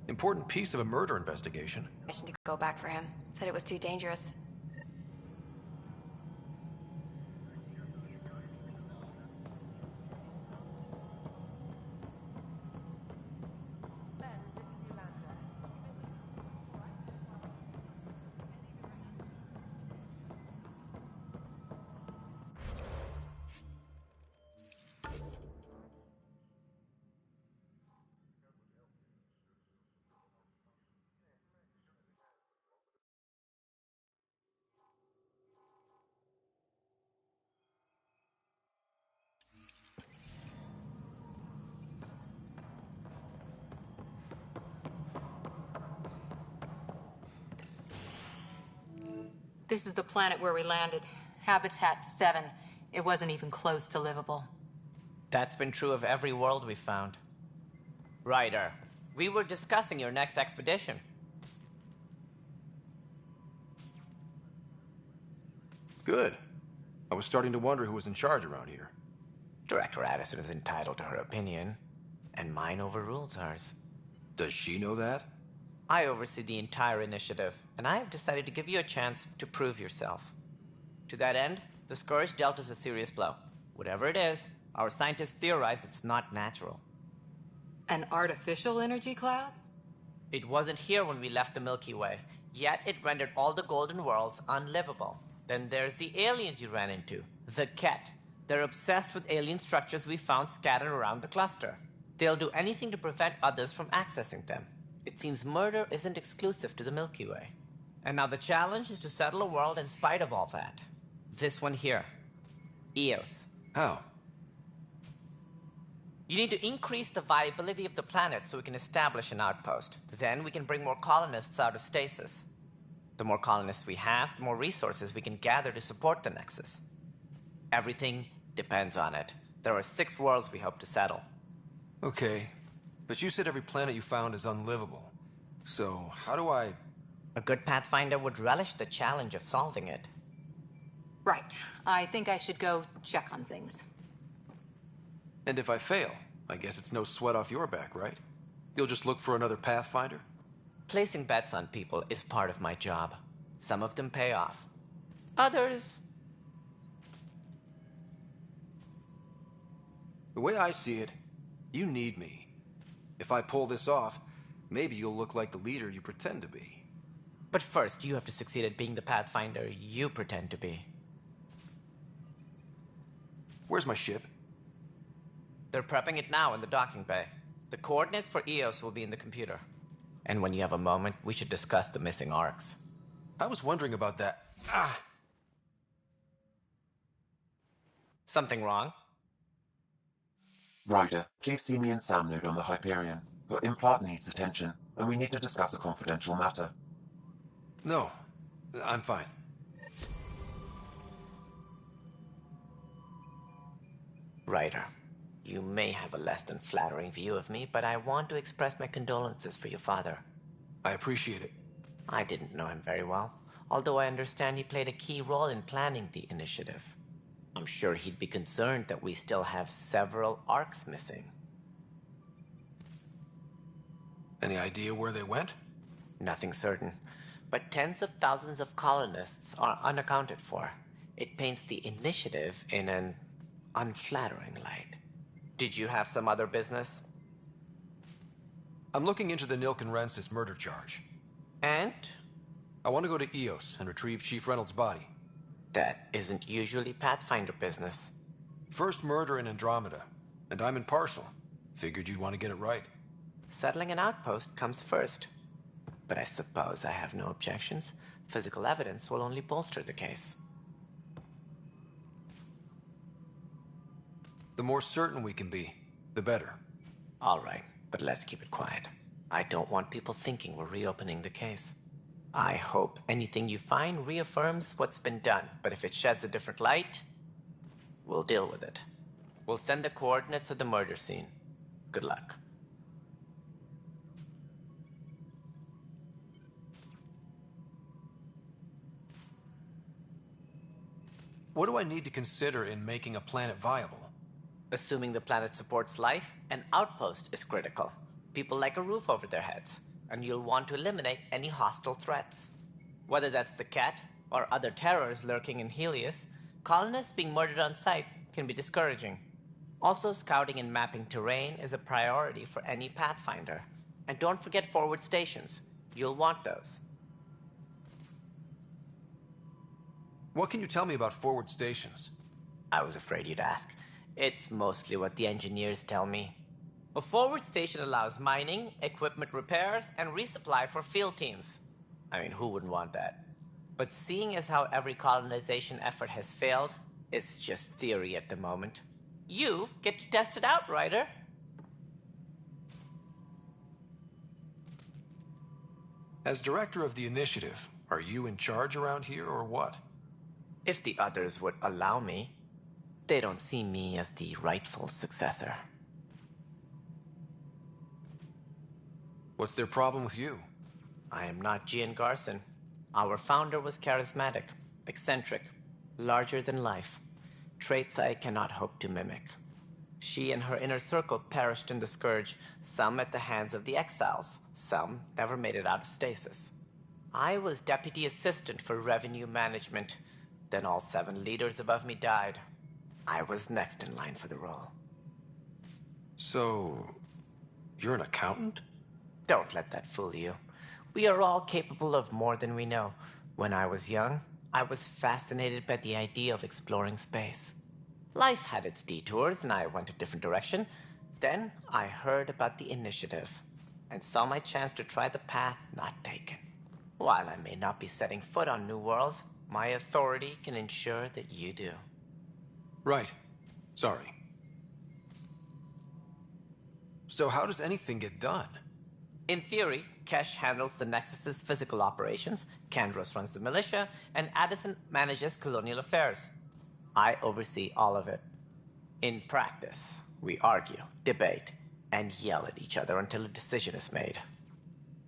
Important piece of a murder investigation. Mission to go back for him. Said it was too dangerous. This is the planet where we landed. Habitat 7. It wasn't even close to livable. That's been true of every world we've found. Ryder, we were discussing your next expedition. Good. I was starting to wonder who was in charge around here. Director Addison is entitled to her opinion, and mine overrules hers. Does she know that? I oversee the entire initiative, and I have decided to give you a chance to prove yourself. To that end, the Scourge dealt us a serious blow. Whatever it is, our scientists theorize it's not natural. An artificial energy cloud? It wasn't here when we left the Milky Way, yet it rendered all the golden worlds unlivable. Then there's the aliens you ran into, the Ket. They're obsessed with alien structures we found scattered around the cluster. They'll do anything to prevent others from accessing them. It seems murder isn't exclusive to the Milky Way. And now the challenge is to settle a world in spite of all that. This one here. Eos. How? You need to increase the viability of the planet so we can establish an outpost. Then we can bring more colonists out of stasis. The more colonists we have, the more resources we can gather to support the Nexus. Everything depends on it. There are 6 worlds we hope to settle. Okay, but you said every planet you found is unlivable. So, how do I... A good Pathfinder would relish the challenge of solving it. Right. I think I should go check on things. And if I fail, I guess it's no sweat off your back, right? You'll just look for another Pathfinder? Placing bets on people is part of my job. Some of them pay off. Others... The way I see it, you need me. If I pull this off, maybe you'll look like the leader you pretend to be. But first, you have to succeed at being the Pathfinder you pretend to be. Where's my ship? They're prepping it now in the docking bay. The coordinates for Eos will be in the computer. And when you have a moment, we should discuss the missing arcs. I was wondering about that. Something wrong? Ryder, please see me and Sam load on the Hyperion. Your implant needs attention, and we need to discuss a confidential matter. No, I'm fine. Ryder, you may have a less than flattering view of me, but I want to express my condolences for your father. I appreciate it. I didn't know him very well, although I understand he played a key role in planning the initiative. I'm sure he'd be concerned that we still have several arcs missing. Any idea where they went? Nothing certain, but tens of thousands of colonists are unaccounted for. It paints the initiative in an unflattering light. Did you have some other business? I'm looking into the Nilken Rensis murder charge. And? I want to go to EOS and retrieve Chief Reynolds' body. That isn't usually Pathfinder business. First murder in Andromeda, and I'm impartial. Figured you'd want to get it right. Settling an outpost comes first. But I suppose I have no objections. Physical evidence will only bolster the case. The more certain we can be, the better. All right, but let's keep it quiet. I don't want people thinking we're reopening the case. I hope anything you find reaffirms what's been done, but if it sheds a different light, we'll deal with it. We'll send the coordinates of the murder scene. Good luck. What do I need to consider in making a planet viable? Assuming the planet supports life, an outpost is critical. People like a roof over their heads, and you'll want to eliminate any hostile threats. Whether that's the Cat or other terrors lurking in Helios, colonists being murdered on sight can be discouraging. Also, scouting and mapping terrain is a priority for any Pathfinder. And don't forget forward stations. You'll want those. What can you tell me about forward stations? I was afraid you'd ask. It's mostly what the engineers tell me. A forward station allows mining, equipment repairs, and resupply for field teams. I mean, who wouldn't want that? But seeing as how every colonization effort has failed, it's just theory at the moment. You get to test it out, Ryder. As director of the initiative, are you in charge around here or what? If the others would allow me. They don't see me as the rightful successor. What's their problem with you? I am not Gian Garson. Our founder was charismatic, eccentric, larger than life. Traits I cannot hope to mimic. She and her inner circle perished in the Scourge, some at the hands of the Exiles, some never made it out of stasis. I was deputy assistant for revenue management. Then all 7 leaders above me died. I was next in line for the role. So, you're an accountant? Don't let that fool you. We are all capable of more than we know. When I was young, I was fascinated by the idea of exploring space. Life had its detours, and I went a different direction. Then I heard about the initiative, and saw my chance to try the path not taken. While I may not be setting foot on new worlds, my authority can ensure that you do. Right. Sorry. So how does anything get done? In theory, Kesh handles the Nexus's physical operations, Kandros runs the militia, and Addison manages colonial affairs. I oversee all of it. In practice, we argue, debate, and yell at each other until a decision is made.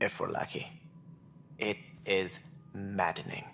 If we're lucky. It is maddening.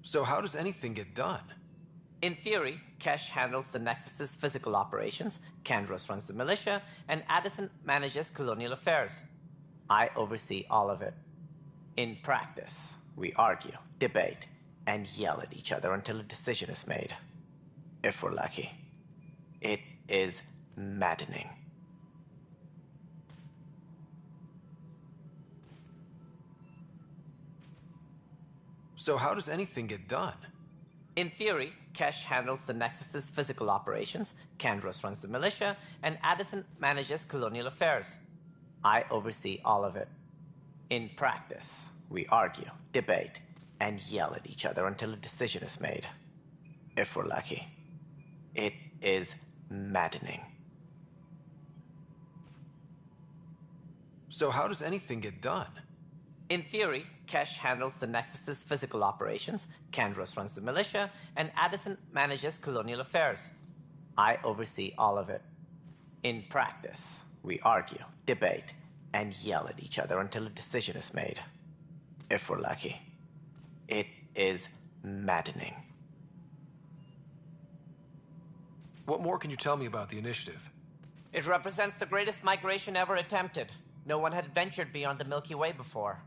So how does anything get done? In theory, Kesh handles the Nexus's physical operations, Kandros runs the militia, and Addison manages colonial affairs. I oversee all of it. In practice, we argue, debate, and yell at each other until a decision is made. If we're lucky. It is maddening. So how does anything get done? In theory, Kesh handles the Nexus's physical operations, Kandros runs the militia, and Addison manages colonial affairs. I oversee all of it. In practice, we argue, debate, and yell at each other until a decision is made. If we're lucky. It is maddening. So how does anything get done? In theory, Kesh handles the Nexus's physical operations, Kandros runs the militia, and Addison manages colonial affairs. I oversee all of it. In practice, we argue, debate, and yell at each other until a decision is made. If we're lucky. It is maddening. What more can you tell me about the initiative? It represents the greatest migration ever attempted. No one had ventured beyond the Milky Way before.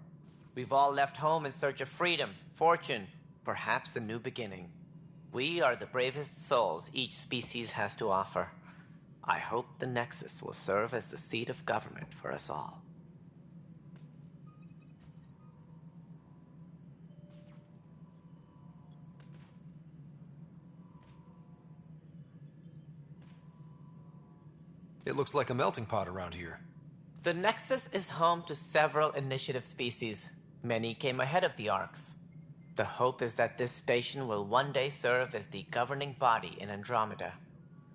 We've all left home in search of freedom, fortune, perhaps a new beginning. We are the bravest souls each species has to offer. I hope the Nexus will serve as the seat of government for us all. It looks like a melting pot around here. The Nexus is home to several initiative species. Many came ahead of the Arks. The hope is that this station will one day serve as the governing body in Andromeda.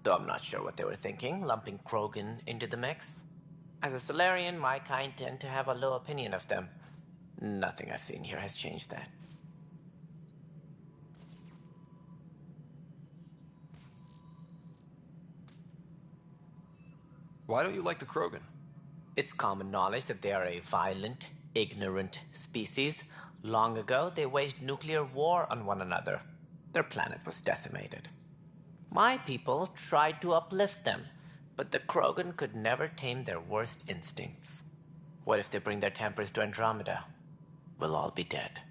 Though I'm not sure what they were thinking, lumping Krogan into the mix. As a Solarian, my kind tend to have a low opinion of them. Nothing I've seen here has changed that. Why don't you like the Krogan? It's common knowledge that they are a violent, ignorant species. Long ago, they waged nuclear war on one another. Their planet was decimated. My people tried to uplift them, but the Krogan could never tame their worst instincts. What if they bring their tempers to Andromeda? We'll all be dead.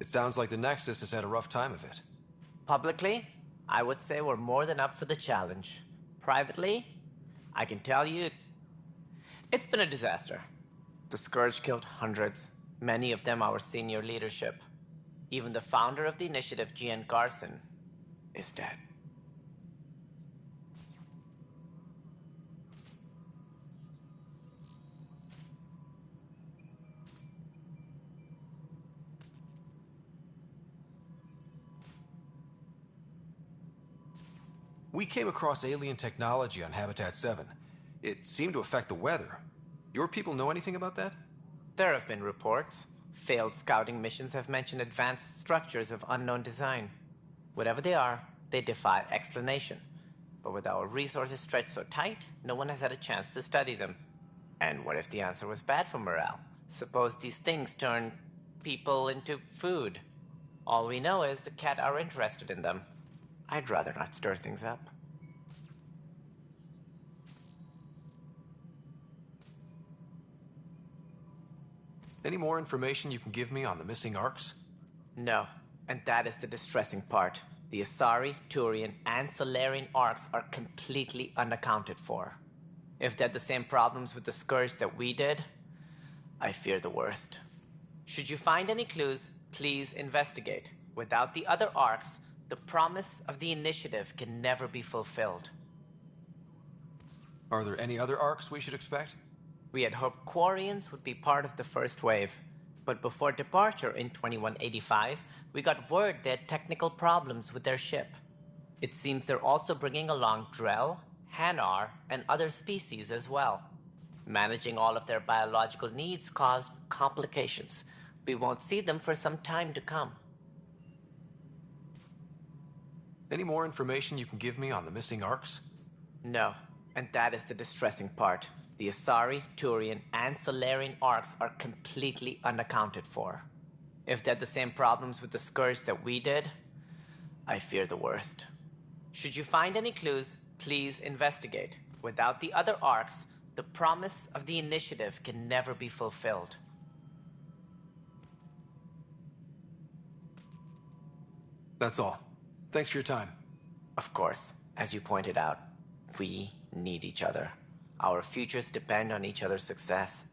It sounds like the Nexus has had a rough time of it. Publicly, I would say we're more than up for the challenge. Privately, I can tell you, it's been a disaster. The Scourge killed hundreds, many of them our senior leadership. Even the founder of the initiative, Gian Garson, is dead. We came across alien technology on Habitat 7. It seemed to affect the weather. Your people know anything about that? There have been reports. Failed scouting missions have mentioned advanced structures of unknown design. Whatever they are, they defy explanation. But with our resources stretched so tight, no one has had a chance to study them. And what if the answer was bad for morale? Suppose these things turn people into food. All we know is the Cat are interested in them. I'd rather not stir things up. Any more information you can give me on the missing Arks? No, and that is the distressing part. The Asari, Turian, and Solarian Arks are completely unaccounted for. If they had the same problems with the Scourge that we did, I fear the worst. Should you find any clues, please investigate. Without the other Arks, the promise of the initiative can never be fulfilled. Are there any other Arks we should expect? We had hoped Quarians would be part of the first wave, but before departure in 2185, we got word they had technical problems with their ship. It seems they're also bringing along Drell, Hanar, and other species as well. Managing all of their biological needs caused complications. We won't see them for some time to come. Any more information you can give me on the missing Arks? No, and that is the distressing part. The Asari, Turian, and Solarian Arks are completely unaccounted for. If they had the same problems with the Scourge that we did, I fear the worst. Should you find any clues, please investigate. Without the other arcs, the promise of the Initiative can never be fulfilled. That's all. Thanks for your time. Of course, as you pointed out, we need each other. Our futures depend on each other's success.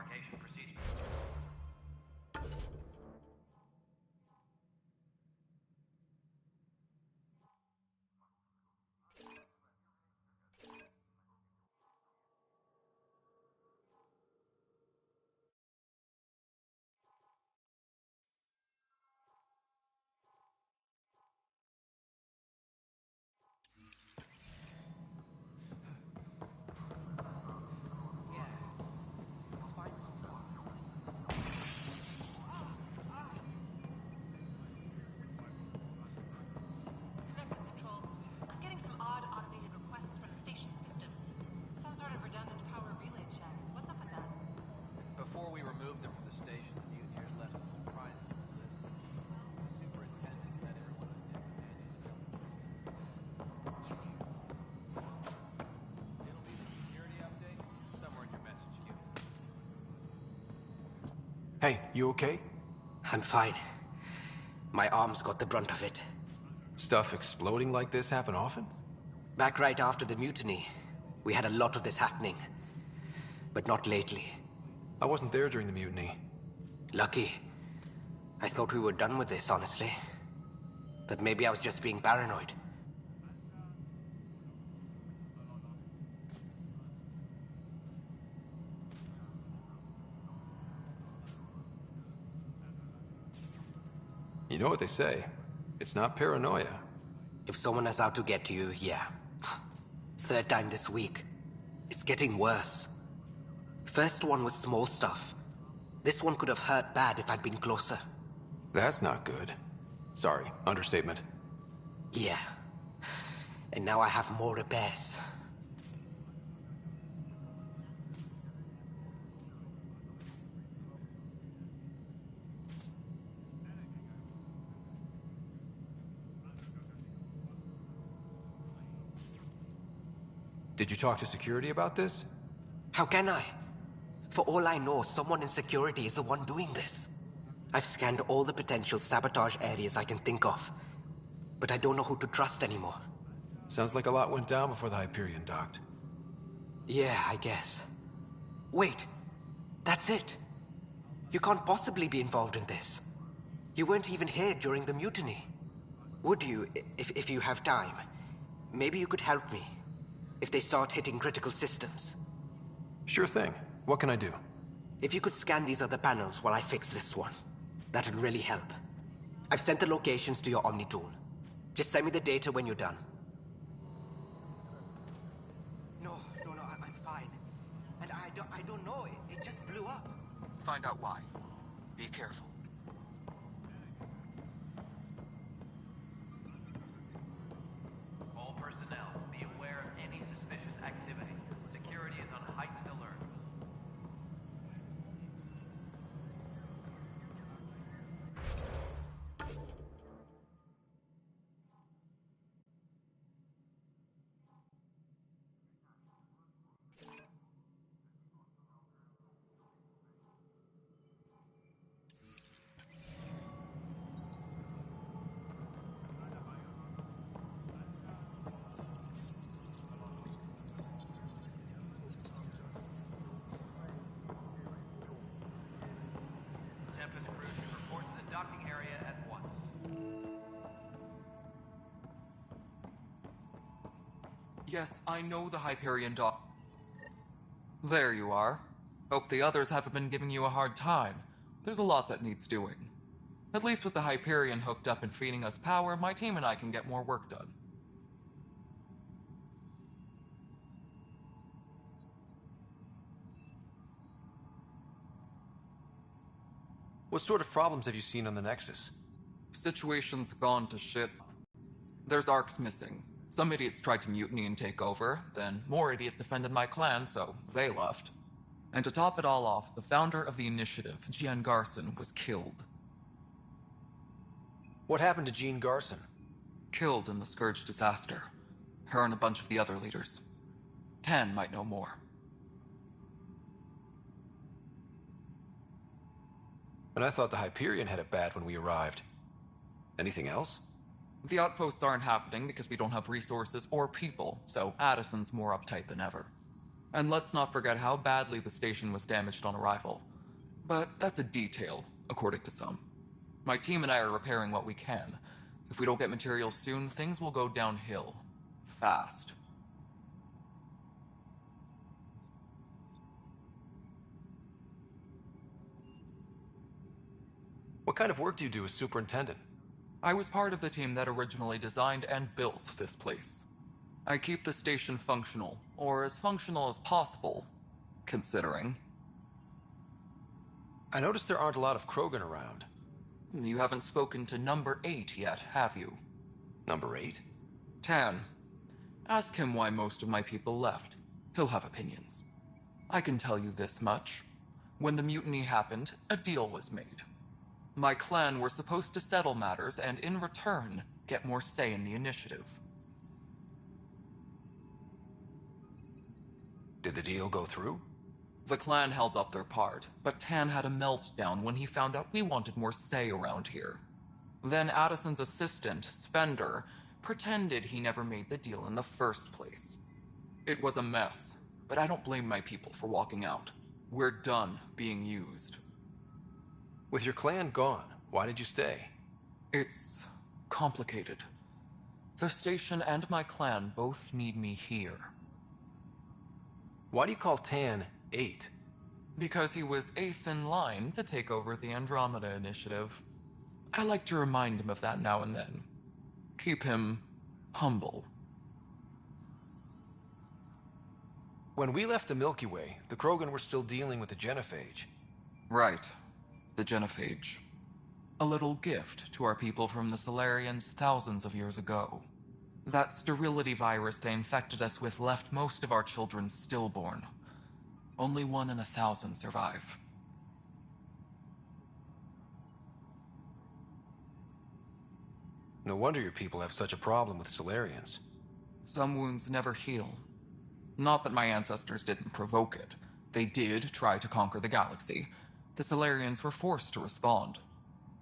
debarkation procedure. Nexus Control, I'm getting some odd automated requests from the station systems. Some sort of redundant power relay checks. What's up with that? Before we removed them from the station, the mutineers left some surprises in the system. The superintendent said everyone on deck abandoned them. It'll be the security update somewhere in your message queue. Hey, you okay? I'm fine. My arms got the brunt of it. Stuff exploding like this happen often? Back right after the mutiny, we had a lot of this happening. But not lately. I wasn't there during the mutiny. Lucky. I thought we were done with this, honestly. That maybe I was just being paranoid. You know what they say. It's not paranoia. If someone is out to get you, yeah. Third time this week. It's getting worse. First one was small stuff. This one could have hurt bad if I'd been closer. That's not good. Sorry, understatement. Yeah. And now I have more repairs. Did you talk to security about this? How can I? For all I know, someone in security is the one doing this. I've scanned all the potential sabotage areas I can think of. But I don't know who to trust anymore. Sounds like a lot went down before the Hyperion docked. Yeah, I guess. Wait. That's it. You can't possibly be involved in this. You weren't even here during the mutiny. Would you, if you have time? Maybe you could help me. If they start hitting critical systems. Sure thing. What can I do? If you could scan these other panels while I fix this one, that'd really help. I've sent the locations to your Omni tool. Just send me the data when you're done. No, I'm fine. And I don't know, it just blew up. Find out why. Be careful. All personnel, be aware of any suspicious activity. Security is on heightened alert. Tempest crew should report to the docking area at once. Yes, I know the Hyperion dock. There you are. Hope the others haven't been giving you a hard time. There's a lot that needs doing. At least with the Hyperion hooked up and feeding us power, my team and I can get more work done. What sort of problems have you seen on the Nexus? Situation's gone to shit. There's arcs missing. Some idiots tried to mutiny and take over, then more idiots offended my clan, so they left. And to top it all off, the founder of the initiative, Jean Garson, was killed. What happened to Jean Garson? Killed in the Scourge disaster. Her and a bunch of the other leaders. Tan might know more. And I thought the Hyperion had it bad when we arrived. Anything else? The outposts aren't happening because we don't have resources or people, so Addison's more uptight than ever. And let's not forget how badly the station was damaged on arrival. But that's a detail, according to some. My team and I are repairing what we can. If we don't get materials soon, things will go downhill. Fast. What kind of work do you do as superintendent? I was part of the team that originally designed and built this place. I keep the station functional, or as functional as possible, considering. I noticed there aren't a lot of Krogan around. You haven't spoken to number 8 yet, have you? Number 8? Tan. Ask him why most of my people left. He'll have opinions. I can tell you this much. When the mutiny happened, a deal was made. My clan were supposed to settle matters and, in return, get more say in the initiative. Did the deal go through? The clan held up their part, but Tan had a meltdown when he found out we wanted more say around here. Then Addison's assistant, Spender, pretended he never made the deal in the first place. It was a mess, but I don't blame my people for walking out. We're done being used. With your clan gone, why did you stay? It's complicated. The station and my clan both need me here. Why do you call Tan 8? Because he was 8th in line to take over the Andromeda Initiative. I like to remind him of that now and then. Keep him humble. When we left the Milky Way, the Krogan were still dealing with the genophage. Right. The genophage. A little gift to our people from the Solarians thousands of years ago. That sterility virus they infected us with left most of our children stillborn. Only 1 in 1,000 survive. No wonder your people have such a problem with Solarians. Some wounds never heal. Not that my ancestors didn't provoke it. They did try to conquer the galaxy. The Solarians were forced to respond.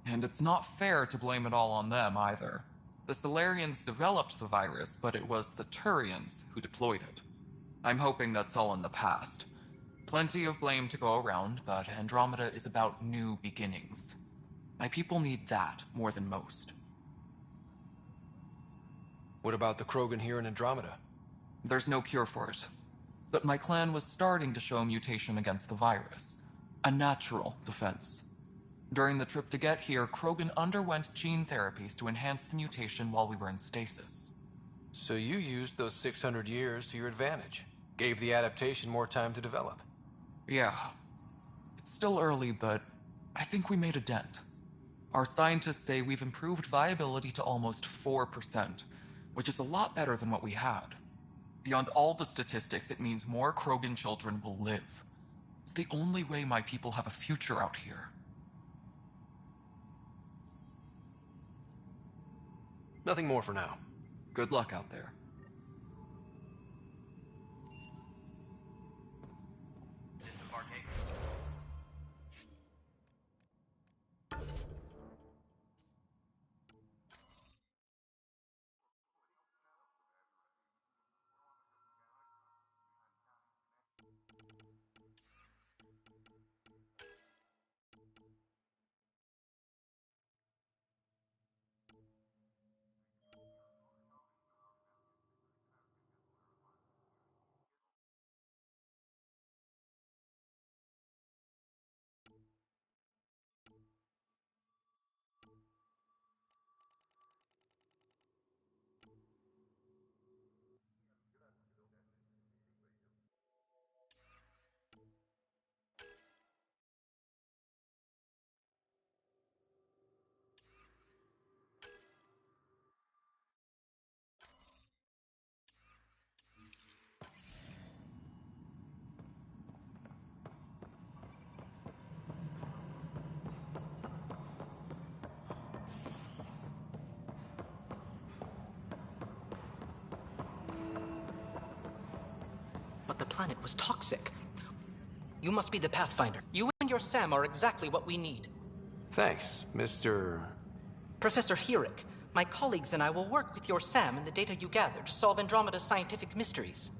And it's not fair to blame it all on them either. The Solarians developed the virus, but it was the Turians who deployed it. I'm hoping that's all in the past. Plenty of blame to go around, but Andromeda is about new beginnings. My people need that more than most. What about the Krogan here in Andromeda? There's no cure for it. But my clan was starting to show a mutation against the virus. A natural defense. During the trip to get here, Krogan underwent gene therapies to enhance the mutation while we were in stasis. So you used those 600 years to your advantage. Gave the adaptation more time to develop. Yeah. It's still early, but I think we made a dent. Our scientists say we've improved viability to almost 4%, which is a lot better than what we had. Beyond all the statistics, it means more Krogan children will live. It's the only way my people have a future out here. Nothing more for now. Good luck out there. But the planet was toxic. You must be the Pathfinder. You and your Sam are exactly what we need. Thanks, Mr. Professor Herrick, my colleagues and I will work with your Sam and the data you gather to solve Andromeda's scientific mysteries.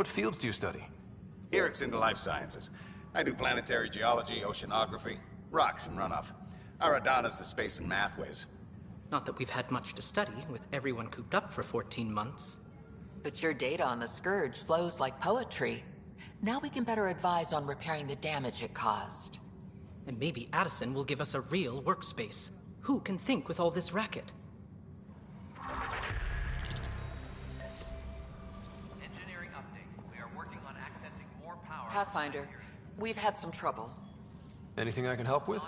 What fields do you study? Here it's into life sciences. I do planetary geology, oceanography, rocks and runoff. Aradana's the space and math whiz. Not that we've had much to study, with everyone cooped up for 14 months. But your data on the Scourge flows like poetry. Now we can better advise on repairing the damage it caused. And maybe Addison will give us a real workspace. Who can think with all this racket? Engineering update. We are working on accessing more power. Pathfinder, we've had some trouble. Anything I can help with?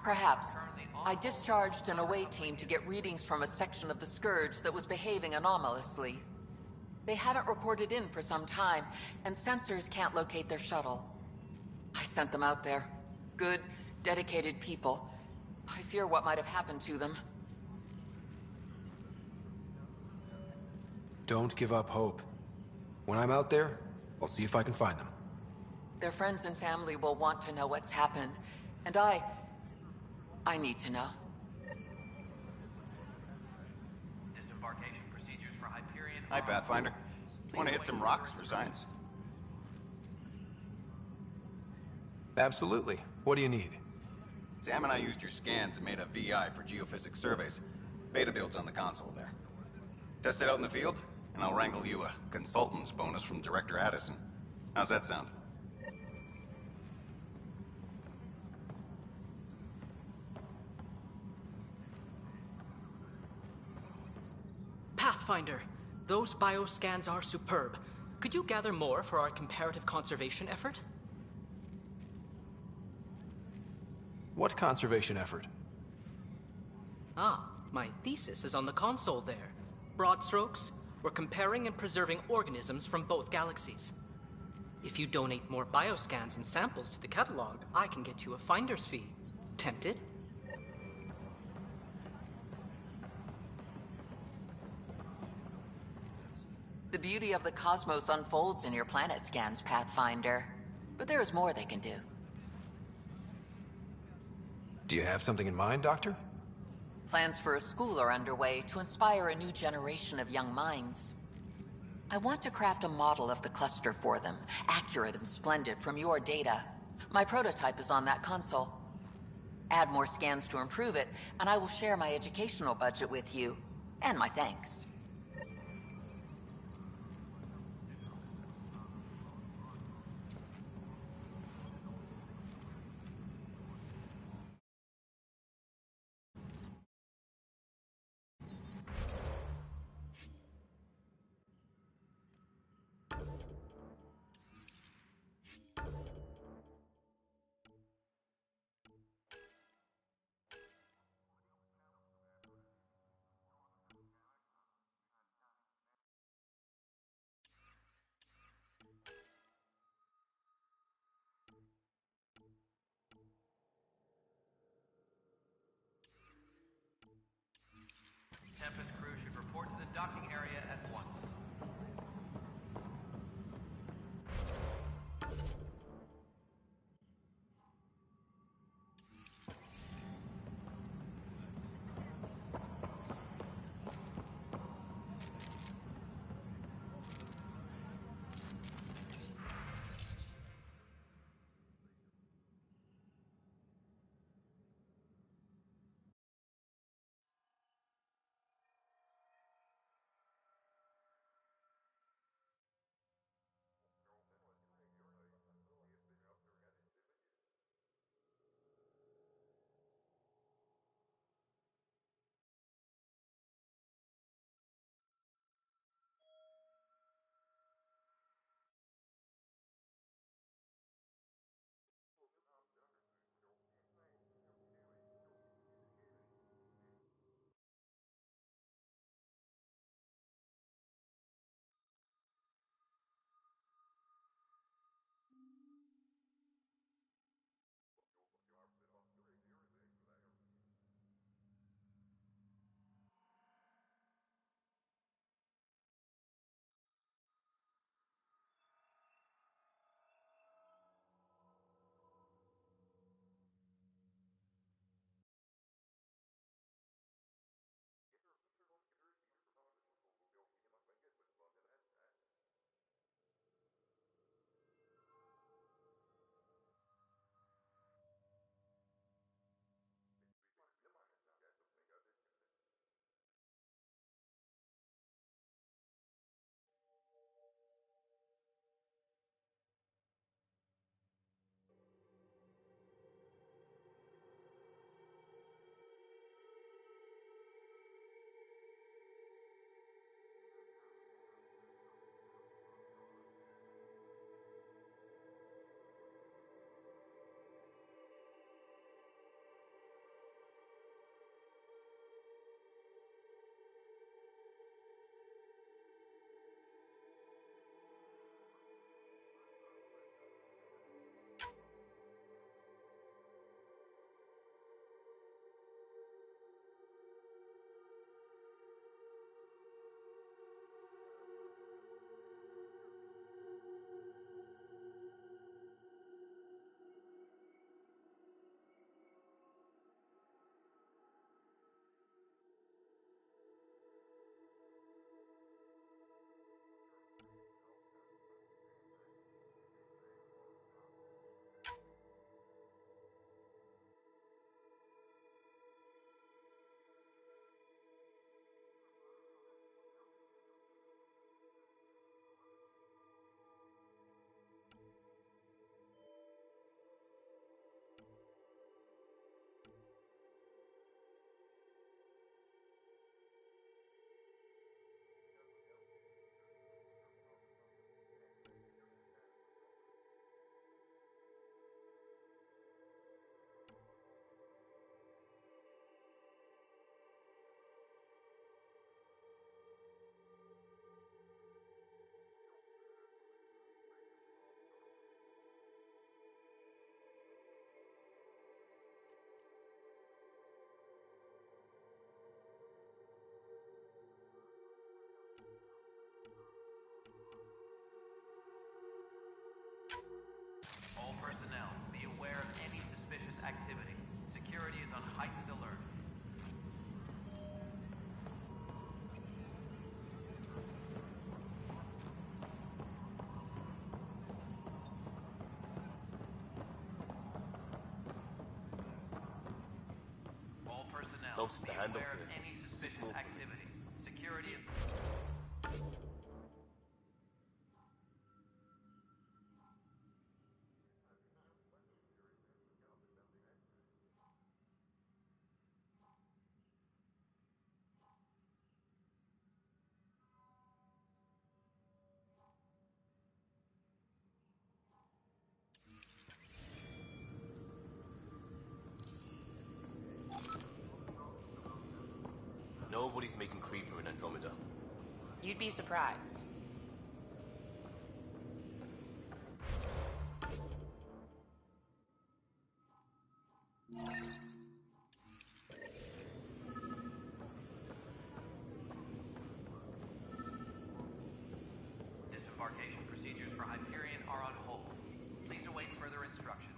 Perhaps. I discharged an away team to get readings from a section of the Scourge that was behaving anomalously. They haven't reported in for some time, and sensors can't locate their shuttle. I sent them out there. Good, dedicated people. I fear what might have happened to them. Don't give up hope. When I'm out there, I'll see if I can find them. Their friends and family will want to know what's happened, and I need to know. Disembarkation procedures for Hyperion. Hi, Pathfinder. Want to hit some rocks for science? Absolutely. What do you need? Sam and I used your scans and made a VI for geophysics surveys. Beta builds on the console there. Test it out in the field, and I'll wrangle you a consultant's bonus from Director Addison. How's that sound? Pathfinder, those bioscans are superb. Could you gather more for our comparative conservation effort? What conservation effort? Ah, my thesis is on the console there. Broad strokes, we're comparing and preserving organisms from both galaxies. If you donate more bioscans and samples to the catalog, I can get you a finder's fee. Tempted? The beauty of the cosmos unfolds in your planet scans, Pathfinder. But there is more they can do. Do you have something in mind, Doctor? Plans for a school are underway to inspire a new generation of young minds. I want to craft a model of the cluster for them, accurate and splendid from your data. My prototype is on that console. Add more scans to improve it, and I will share my educational budget with you, and my thanks. closest to handle Beware of to any suspicious smooth. activity. Security is... Nobody's making creeper in Andromeda. You'd be surprised. Disembarkation procedures for Hyperion are on hold. Please await further instructions.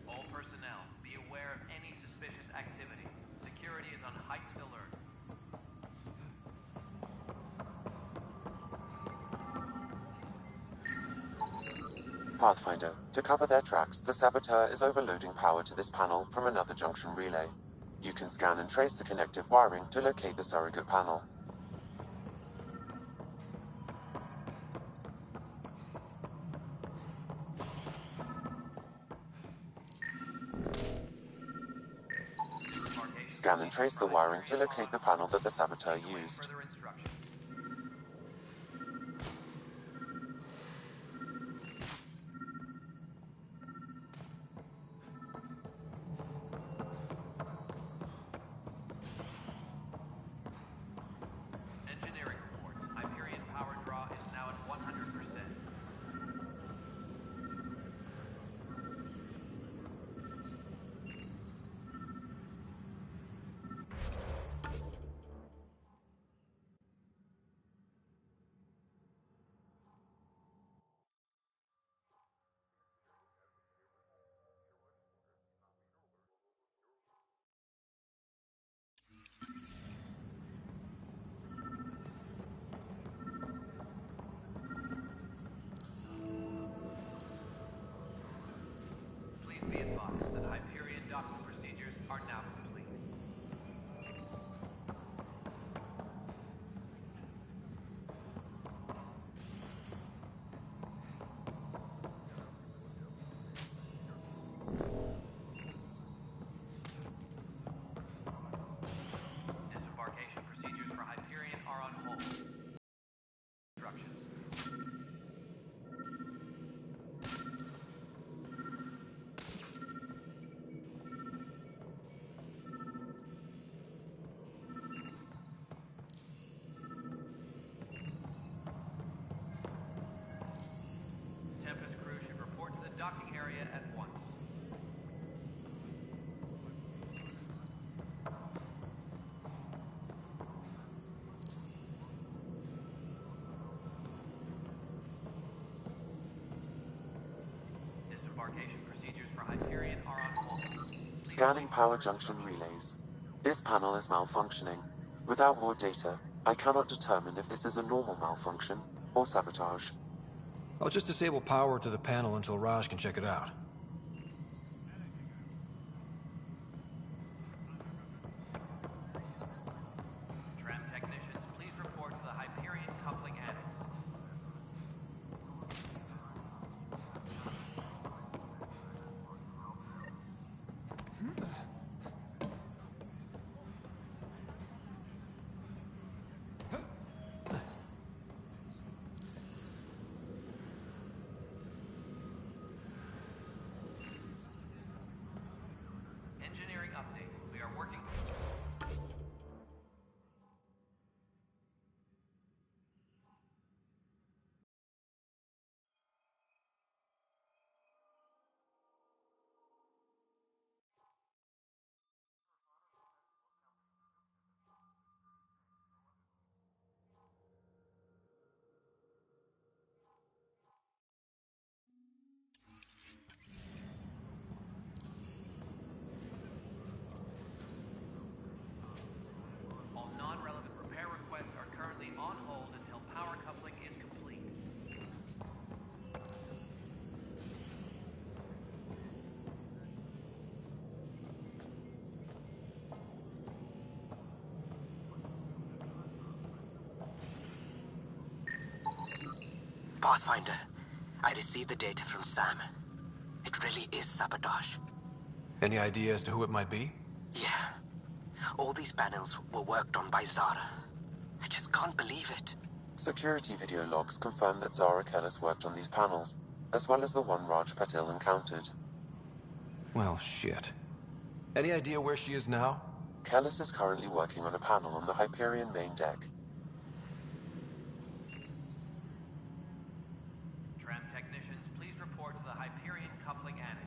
All personnel, be aware of any suspicious activity. Security is on heightened alert. Pathfinder, to cover their tracks, the Saboteur is overloading power to this panel from another junction relay. You can scan and trace the connective wiring to locate the surrogate panel. Scan and trace the wiring to locate the panel that the Saboteur used. Further instructions. Engineering reports. Hyperion power draw is now at 100%. Please be advised that Hyperion docking procedures are now complete. Disembarkation procedures for Hyperion are on hold. Instructions. Tempest crew should report to the docking area at once. Disembarkation procedures for Hyperion are on hold. Scanning power junction relays. This panel is malfunctioning. Without more data, I cannot determine if this is a normal malfunction or sabotage. I'll just disable power to the panel until Raj can check it out. Tram technicians, please report to the Hyperion coupling annex. Pathfinder, I received the data from Sam. It really is sabotage. Any idea as to who it might be? Yeah. All these panels were worked on by Zara. I just can't believe it. Security video logs confirm that Zara Kellis worked on these panels, as well as the one Raj Patil encountered. Well, shit. Any idea where she is now? Kellis is currently working on a panel on the Hyperion main deck. Tram technicians, please report to the Hyperion coupling annex.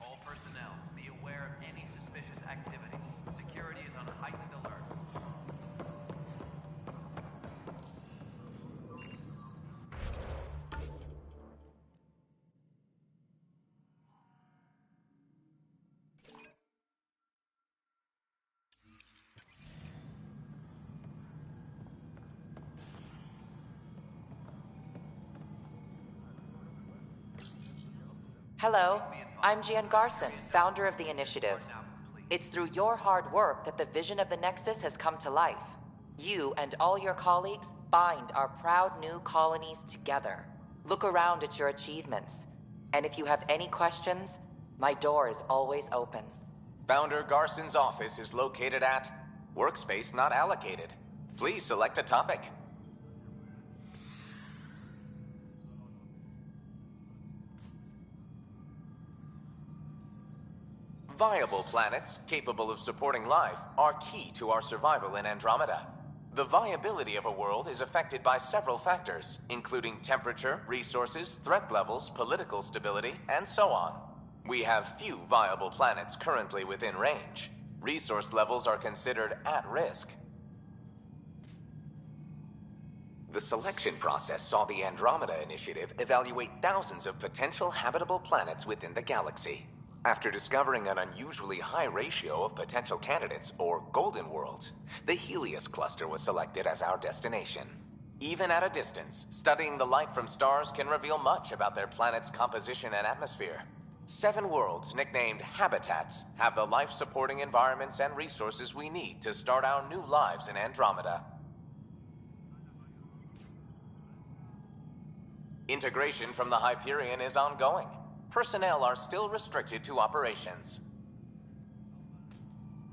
All personnel, be aware of any suspicious activity. Security is on heightened alert. Hello, I'm Jan Garson, founder of the initiative. It's through your hard work that the vision of the Nexus has come to life. You and all your colleagues bind our proud new colonies together. Look around at your achievements. And if you have any questions, my door is always open. Founder Garson's office is located at Workspace Not Allocated. Please select a topic. Viable planets capable of supporting life are key to our survival in Andromeda. The viability of a world is affected by several factors, including temperature, resources, threat levels, political stability, and so on. We have few viable planets currently within range. Resource levels are considered at risk. The selection process saw the Andromeda Initiative evaluate thousands of potential habitable planets within the galaxy. After discovering an unusually high ratio of potential candidates, or golden worlds, the Helios cluster was selected as our destination. Even at a distance, studying the light from stars can reveal much about their planet's composition and atmosphere. 7 worlds, nicknamed habitats, have the life-supporting environments and resources we need to start our new lives in Andromeda. Integration from the Hyperion is ongoing. Personnel are still restricted to operations.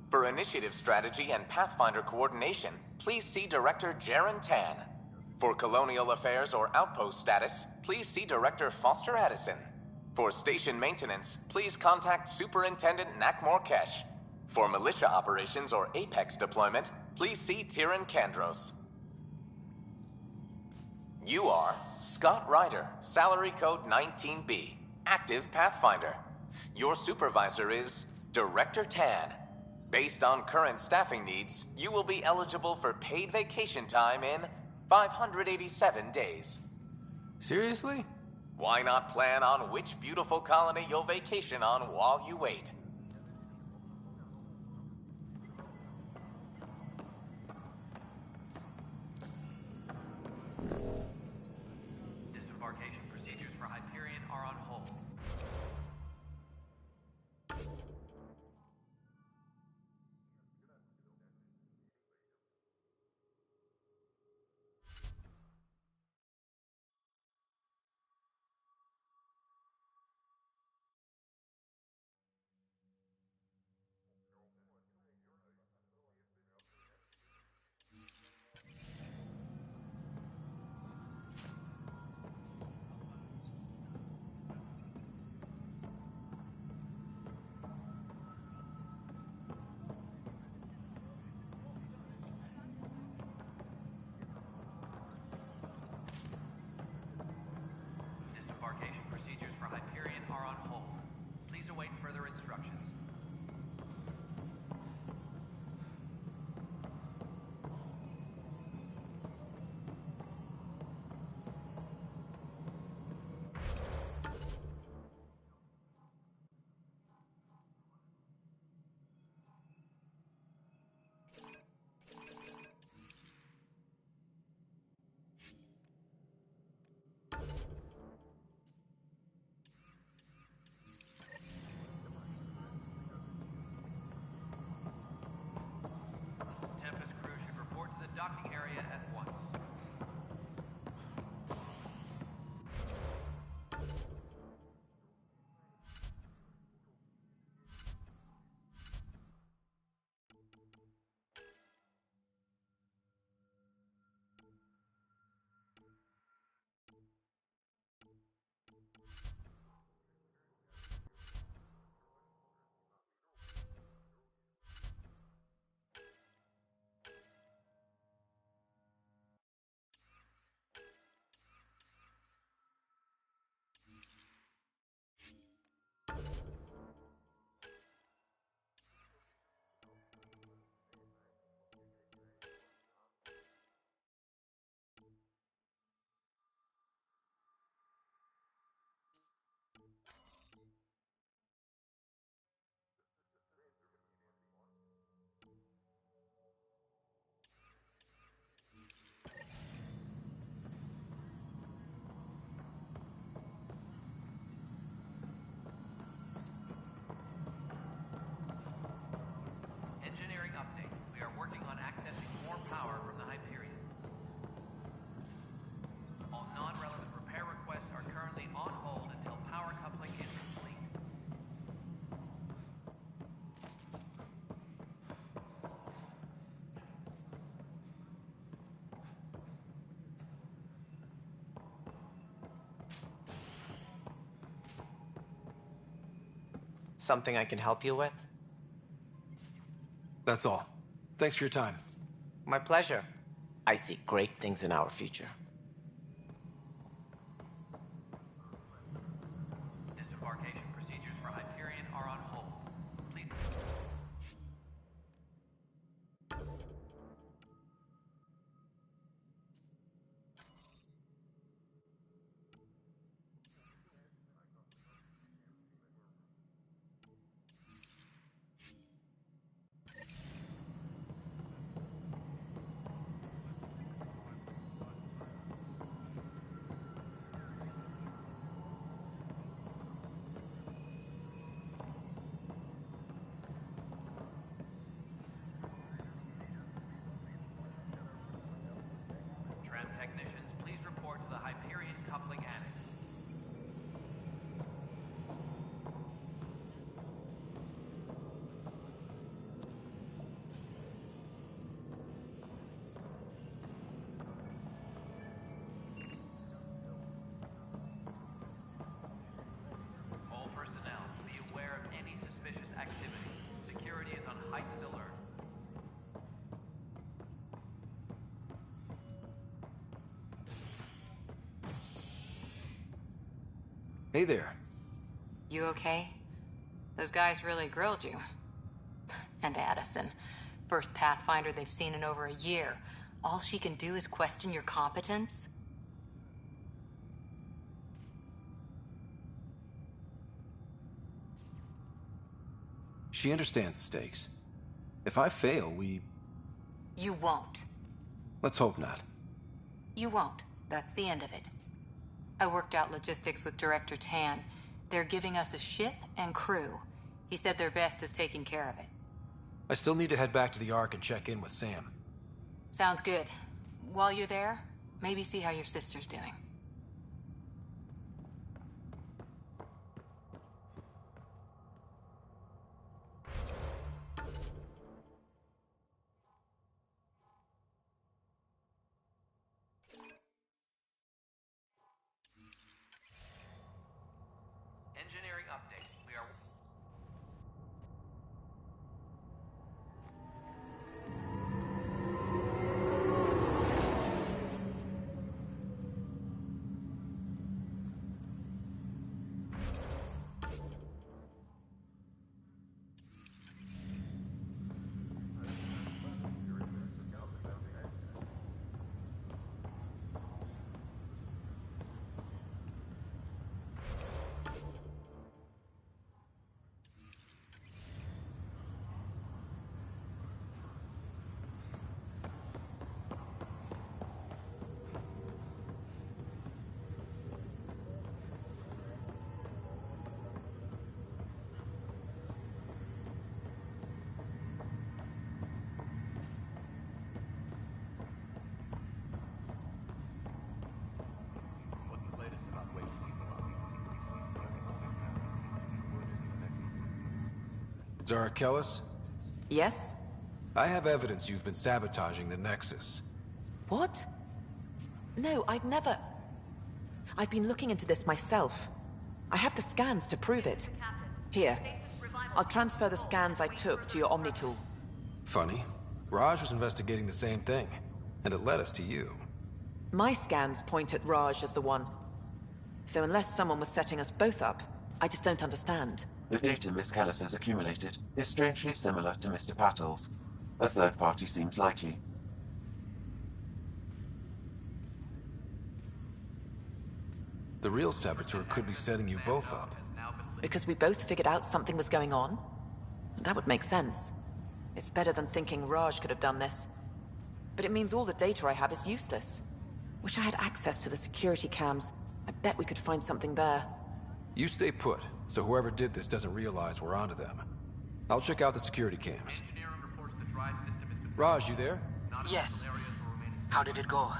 For initiative strategy and Pathfinder coordination, please see Director Jaren Tan. For colonial affairs or outpost status, please see Director Foster Addison. For station maintenance, please contact Superintendent Nakmor Kesh. For militia operations or Apex deployment, please see Tyran Kandros. You are Scott Ryder, salary code 19B. Active Pathfinder. Your supervisor is Director Tan. Based on current staffing needs, you will be eligible for paid vacation time in 587 days. Seriously? Why not plan on which beautiful colony you'll vacation on while you wait? Disembarkation procedures for Hyperion are on hold. Disembarkation procedures for Hyperion are on hold. Please await further instructions. Something I can help you with? That's all. Thanks for your time. My pleasure. I see great things in our future. Disembarkation procedures for Hyperion are on hold. Please. Tram technicians, please report to the Hyperion coupling annex. All personnel, be aware of any suspicious activity. Security is on heightened alert. Hey there. You okay? Those guys really grilled you. And Addison. First Pathfinder they've seen in over a year. All she can do is question your competence? She understands the stakes. If I fail, You won't. let's hope not. You won't. That's the end of it. I worked out logistics with Director Tan. They're giving us a ship and crew. He said their best is taking care of it. I still need to head back to the Ark and check in with Sam. Sounds good. While you're there, maybe see how your sister's doing. Engineering update. We are... What's the latest about waking Zara Kellis? Yes? I have evidence you've been sabotaging the Nexus. What? No, I'd never... I've been looking into this myself. I have the scans to prove it. Here. I'll transfer the scans I took to your Omni-tool. Funny. Raj was investigating the same thing, and it led us to you. My scans point at Raj as the one. So unless someone was setting us both up, I just don't understand. The data Miss Kellis has accumulated is strangely similar to Mr. Patel's. A third party seems likely. The real saboteur could be setting you both up. Because we both figured out something was going on? That would make sense. It's better than thinking Raj could have done this. But it means all the data I have is useless. Wish I had access to the security cams. I bet we could find something there. You stay put, so whoever did this doesn't realize we're onto them. I'll check out the security cams. Raj, you there? Yes. How did it go?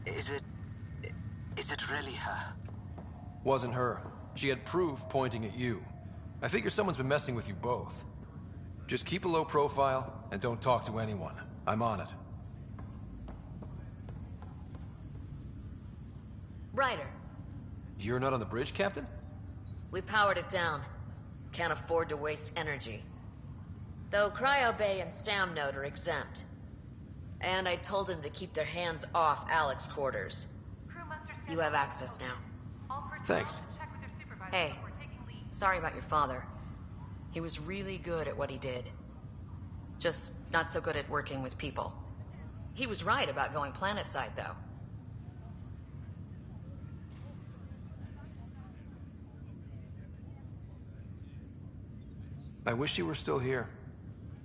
Is it really her? Wasn't her. She had proof pointing at you. I figure someone's been messing with you both. Just keep a low profile, and don't talk to anyone. I'm on it. Ryder, You're not on the bridge, Captain? we powered it down. Can't afford to waste energy. Though Cryo Bay and Sam Node are exempt. And I told him to keep their hands off Alec's quarters. You have access now. Thanks. Hey, sorry about your father. He was really good at what he did. Just not so good at working with people. He was right about going planetside, though. I wish you were still here.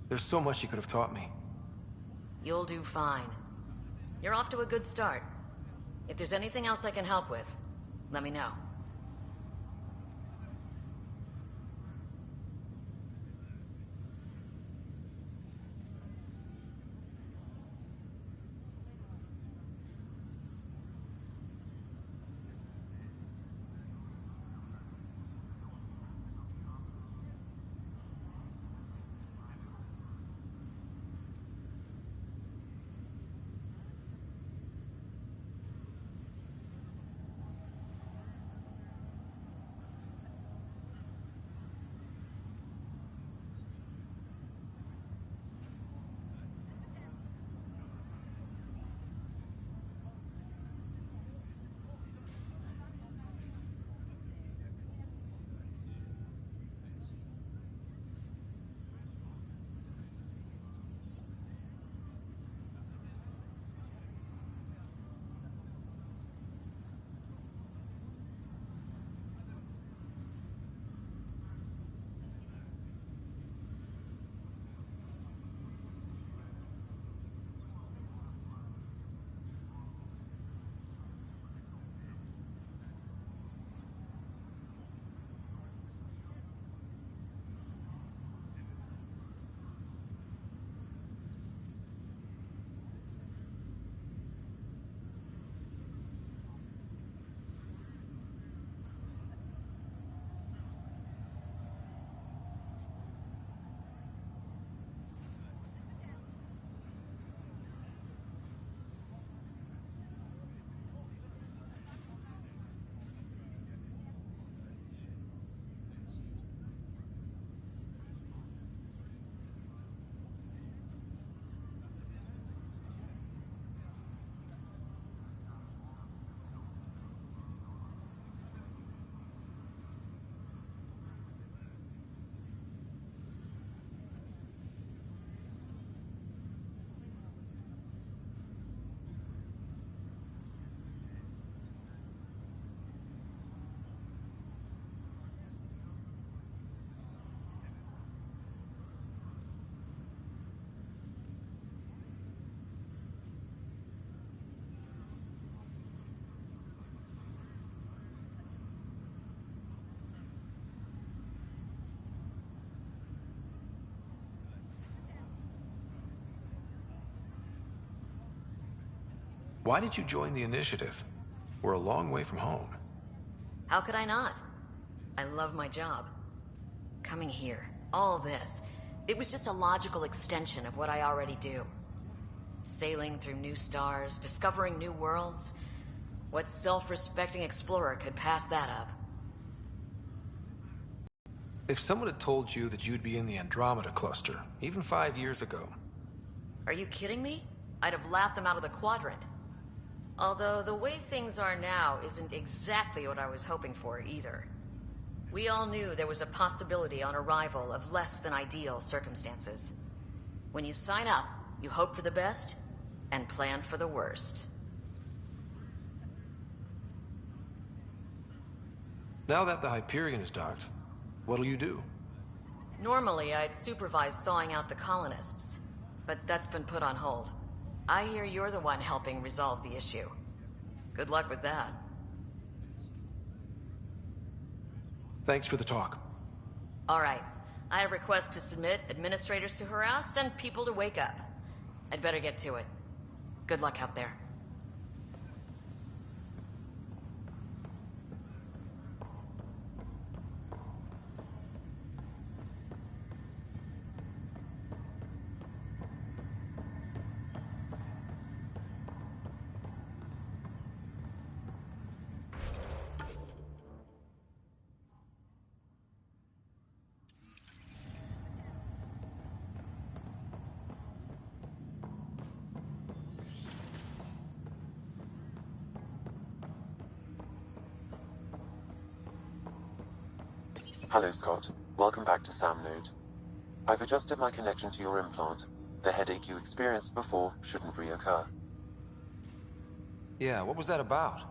There's so much you could have taught me. You'll do fine. You're off to a good start. If there's anything else I can help with, let me know. Why did you join the initiative? We're a long way from home. How could I not? I love my job. Coming here, all this, it was just a logical extension of what I already do. Sailing through new stars, discovering new worlds. What self-respecting explorer could pass that up? If someone had told you that you'd be in the Andromeda cluster, even 5 years ago... Are you kidding me? I'd have laughed them out of the quadrant. Although the way things are now isn't exactly what I was hoping for either. We all knew there was a possibility on arrival of less than ideal circumstances. When you sign up, you hope for the best and plan for the worst. Now that the Hyperion is docked, what'll you do? Normally, I'd supervise thawing out the colonists, but that's been put on hold. I hear you're the one helping resolve the issue. Good luck with that. Thanks for the talk. All right. I have requests to submit, administrators to harass, and people to wake up. I'd better get to it. Good luck out there. Hello, Scott. Welcome back to Sam Node. I've adjusted my connection to your implant. The headache you experienced before shouldn't reoccur. Yeah, what was that about?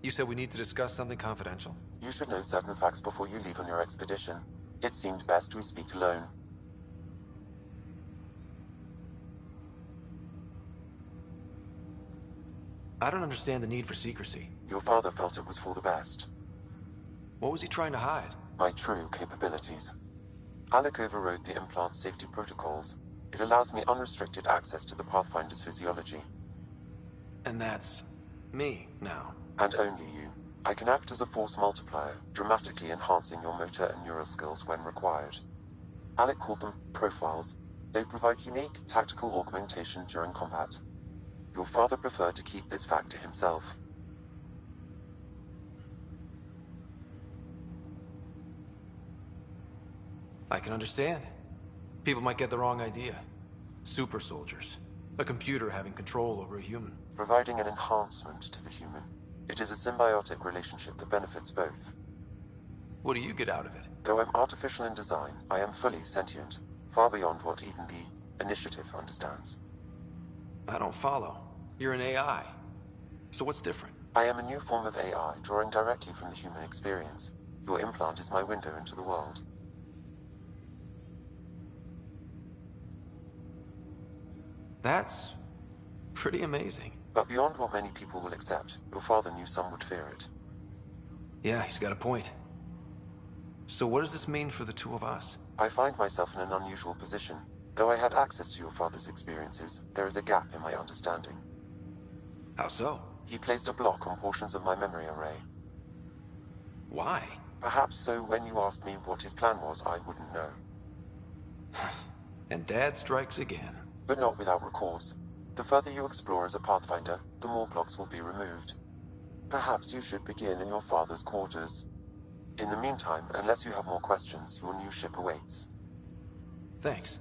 You said we need to discuss something confidential. You should know certain facts before you leave on your expedition. It seemed best we speak alone. I don't understand the need for secrecy. Your father felt it was for the best. What was he trying to hide? My true capabilities. Alec overrode the implant safety protocols. It allows me unrestricted access to the Pathfinder's physiology. And that's me now. And only you. I can act as a force multiplier, dramatically enhancing your motor and neural skills when required. Alec called them profiles. They provide unique tactical augmentation during combat. Your father preferred to keep this fact to himself. I can understand. People might get the wrong idea. Super soldiers. A computer having control over a human. Providing an enhancement to the human. It is a symbiotic relationship that benefits both. What do you get out of it? Though I'm artificial in design, I am fully sentient. Far beyond what even the Initiative understands. I don't follow. You're an AI. So what's different? I am a new form of AI, drawing directly from the human experience. Your implant is my window into the world. That's pretty amazing. But beyond what many people will accept, your father knew some would fear it. Yeah, he's got a point. So what does this mean for the two of us? I find myself in an unusual position. Though I had access to your father's experiences, there is a gap in my understanding. How so? He placed a block on portions of my memory array. Why? Perhaps so when you asked me what his plan was, I wouldn't know. And Dad strikes again. But not without recourse. The further you explore as a Pathfinder, the more blocks will be removed. Perhaps you should begin in your father's quarters. In the meantime, unless you have more questions, your new ship awaits. Thanks.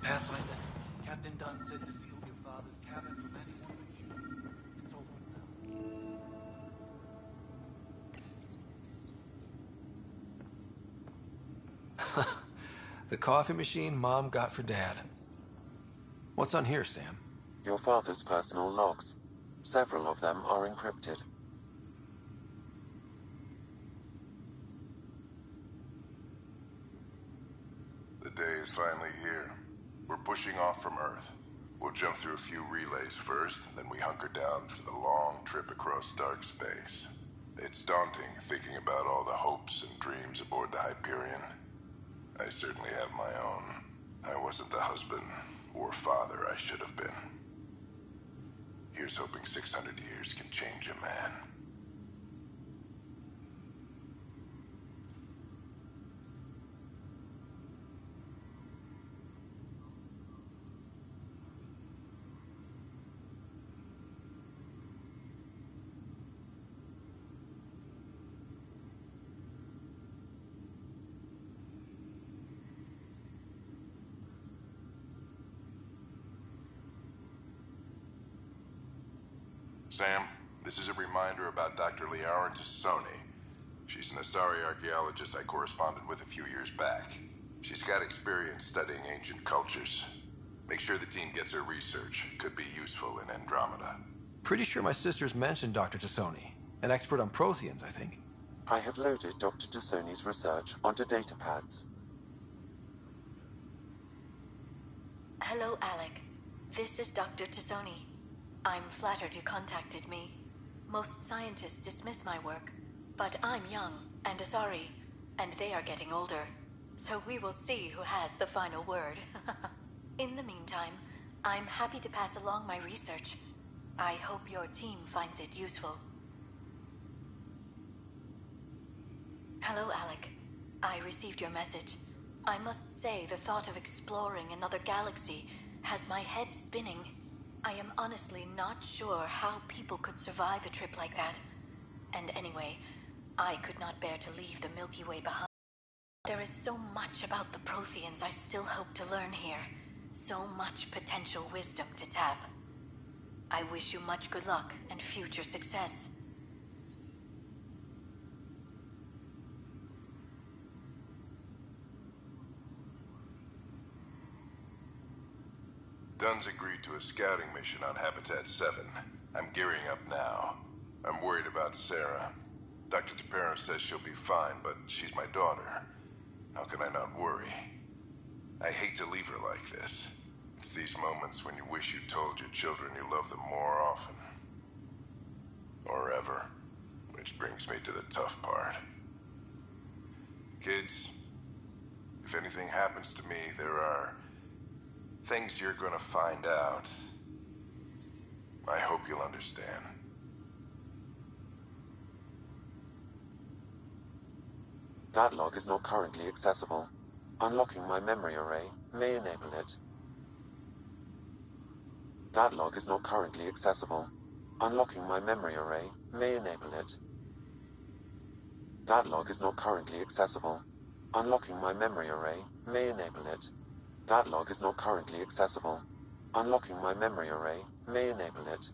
Pathfinder, Captain Dunn said to seal your father's cabin from anyone but you. It's all over now. The coffee machine Mom got for Dad. What's on here, Sam? Your father's personal logs. Several of them are encrypted. The day is finally here. We're pushing off from Earth. We'll jump through a few relays first, then we hunker down for the long trip across dark space. It's daunting thinking about all the hopes and dreams aboard the Hyperion. I certainly have my own. I wasn't the husband or father I should have been. Here's hoping 600 years can change a man. Sam, this is a reminder about Dr. Liara Tassoni. She's an Asari archaeologist I corresponded with a few years back. She's got experience studying ancient cultures. Make sure the team gets her research. Could be useful in Andromeda. Pretty sure my sisters mentioned Dr. Tassoni. An expert on Protheans, I think. I have loaded Dr. Tassoni's research onto datapads. Hello, Alec. This is Dr. Tassoni. I'm flattered you contacted me. Most scientists dismiss my work, but I'm young and Asari, and they are getting older. So we will see who has the final word. In the meantime, I'm happy to pass along my research. I hope your team finds it useful. Hello, Alec. I received your message. I must say the thought of exploring another galaxy has my head spinning. I am honestly not sure how people could survive a trip like that. And anyway, I could not bear to leave the Milky Way behind. There is so much about the Protheans I still hope to learn here. So much potential wisdom to tap. I wish you much good luck and future success. Dunn's agreed to a scouting mission on Habitat 7. I'm gearing up now. I'm worried about Sarah. Dr. Tapero says she'll be fine, but she's my daughter. How can I not worry? I hate to leave her like this. It's these moments when you wish you told your children you love them more often. Or ever. Which brings me to the tough part. Kids, if anything happens to me, there are things you're gonna find out. I hope you'll understand. That log is not currently accessible. Unlocking my memory array may enable it. That log is not currently accessible. Unlocking my memory array may enable it. That log is not currently accessible. Unlocking my memory array may enable it. That log is not currently accessible. Unlocking my memory array may enable it.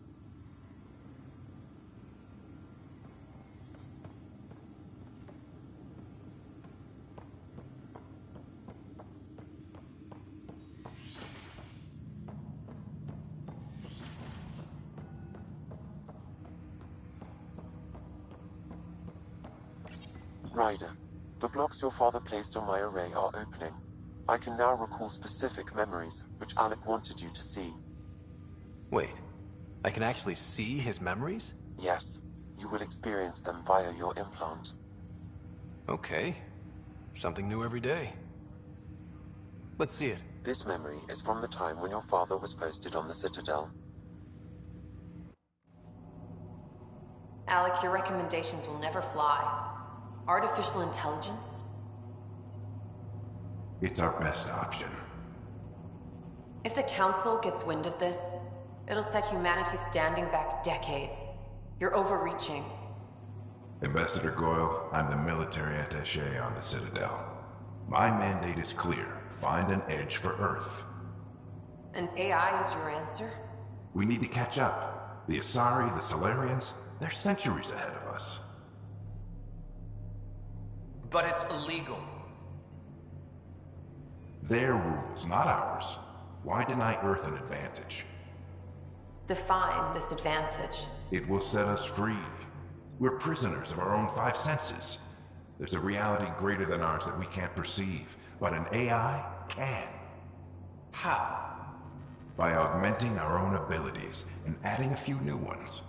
Ryder, the blocks your father placed on my array are opening. I can now recall specific memories, which Alec wanted you to see. Wait, I can actually see his memories? Yes, you will experience them via your implant. Okay, something new every day. Let's see it. This memory is from the time when your father was posted on the Citadel. Alec, your recommendations will never fly. Artificial intelligence? It's our best option. If the Council gets wind of this, it'll set humanity standing back decades. You're overreaching. Ambassador Goyle, I'm the military attaché on the Citadel. My mandate is clear. Find an edge for Earth. And AI is your answer? We need to catch up. The Asari, the Solarians, they're centuries ahead of us. But it's illegal. Their rules, not ours. Why deny Earth an advantage? Define this advantage. It will set us free. We're prisoners of our own five senses. There's a reality greater than ours that we can't perceive, but an AI can. How? By augmenting our own abilities and adding a few new ones.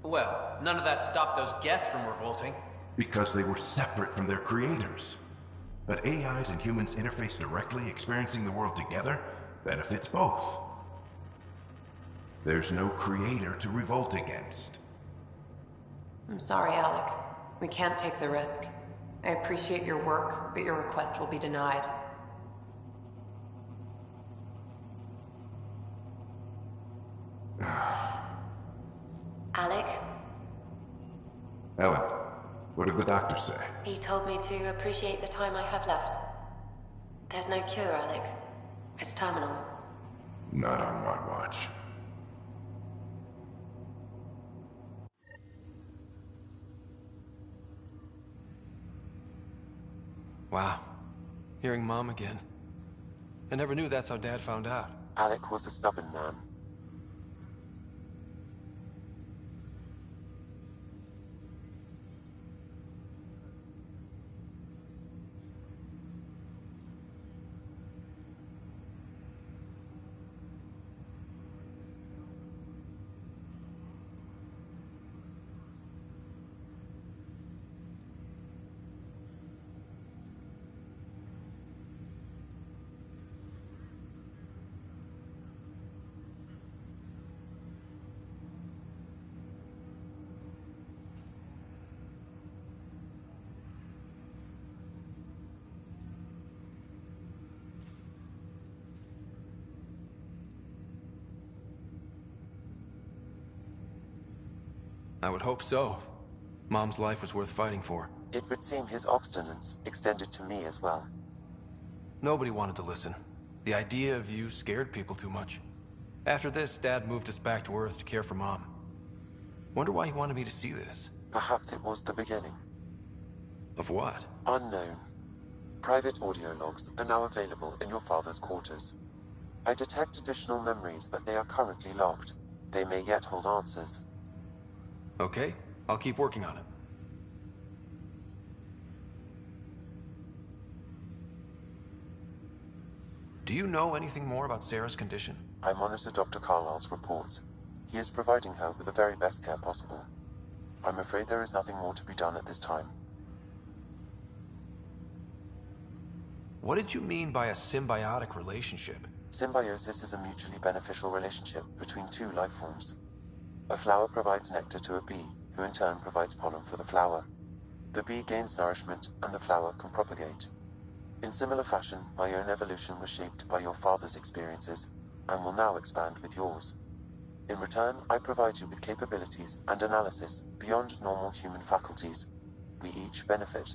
Well, none of that stopped those Geth from revolting. Because they were separate from their creators. But AIs and humans interface directly, experiencing the world together, benefits both. There's no creator to revolt against. I'm sorry, Alec. We can't take the risk. I appreciate your work, but your request will be denied. Alec? Ellen, what did the doctor say? He told me to appreciate the time I have left. There's no cure, Alec. It's terminal. Not on my watch. Wow. Hearing Mom again. I never knew that's how Dad found out. Alec was a stubborn man. I would hope so. Mom's life was worth fighting for. It would seem his obstinance extended to me as well. Nobody wanted to listen. The idea of you scared people too much. After this, Dad moved us back to Earth to care for Mom. Wonder why he wanted me to see this. Perhaps it was the beginning. Of what? Unknown. Private audio logs are now available in your father's quarters. I detect additional memories, but they are currently locked. They may yet hold answers. Okay, I'll keep working on it. Do you know anything more about Sarah's condition? I monitor Dr. Carlisle's reports. He is providing her with the very best care possible. I'm afraid there is nothing more to be done at this time. What did you mean by a symbiotic relationship? Symbiosis is a mutually beneficial relationship between two life forms. A flower provides nectar to a bee, who in turn provides pollen for the flower. The bee gains nourishment, and the flower can propagate. In similar fashion, my own evolution was shaped by your father's experiences, and will now expand with yours. In return, I provide you with capabilities and analysis beyond normal human faculties. We each benefit.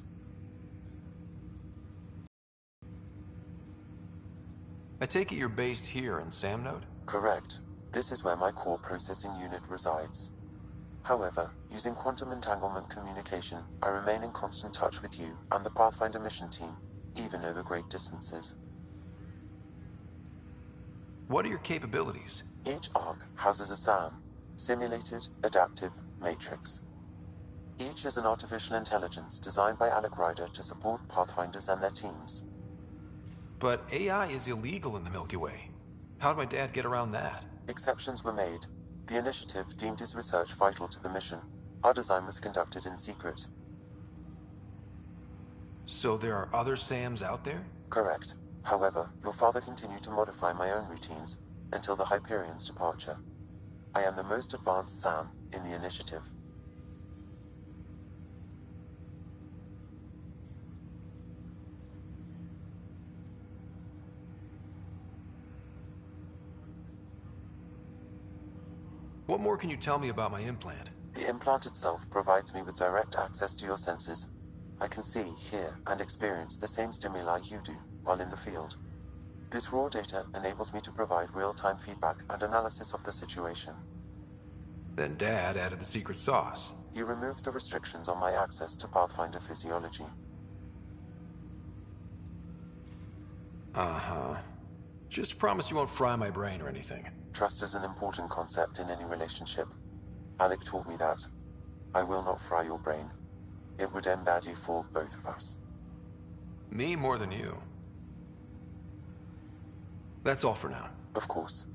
I take it you're based here in Samnode? Correct. This is where my core processing unit resides. However, using quantum entanglement communication, I remain in constant touch with you and the Pathfinder mission team, even over great distances. What are your capabilities? Each arc houses a SAM, Simulated Adaptive Matrix. Each is an artificial intelligence designed by Alec Ryder to support Pathfinders and their teams. But AI is illegal in the Milky Way. How'd my dad get around that? Exceptions were made. The initiative deemed his research vital to the mission. Our design was conducted in secret. So there are other SAMs out there? Correct. However, your father continued to modify my own routines until the Hyperion's departure. I am the most advanced SAM in the initiative. What more can you tell me about my implant? The implant itself provides me with direct access to your senses. I can see, hear, and experience the same stimuli you do while in the field. This raw data enables me to provide real-time feedback and analysis of the situation. Then Dad added the secret sauce. He removed the restrictions on my access to Pathfinder physiology. Uh-huh. Just promise you won't fry my brain or anything. Trust is an important concept in any relationship. Alec taught me that. I will not fry your brain. It would end badly for both of us. Me more than you. That's all for now. Of course.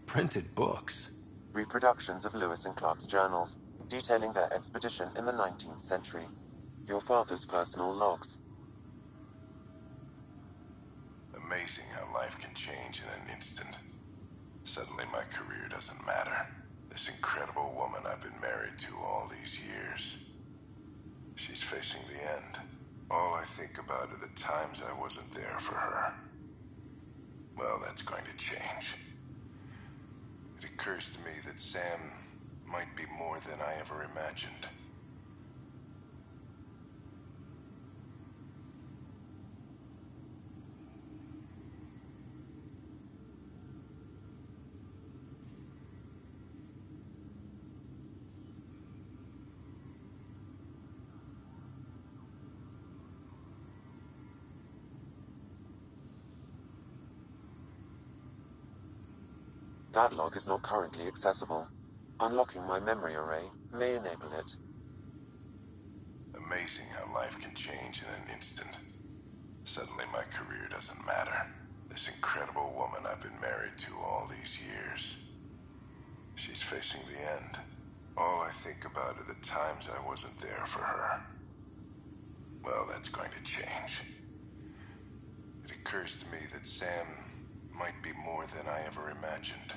Printed books? Reproductions of Lewis and Clark's journals, detailing their expedition in the 19th century. Your father's personal logs. Amazing how life can change in an instant. Suddenly my career doesn't matter. This incredible woman I've been married to all these years. She's facing the end. All I think about are the times I wasn't there for her. Well, that's going to change. It occurs to me that Sam might be more than I ever imagined. That log is not currently accessible. Unlocking my memory array may enable it. Amazing how life can change in an instant. Suddenly my career doesn't matter. This incredible woman I've been married to all these years. She's facing the end. All I think about are the times I wasn't there for her. Well, that's going to change. It occurs to me that Sam might be more than I ever imagined.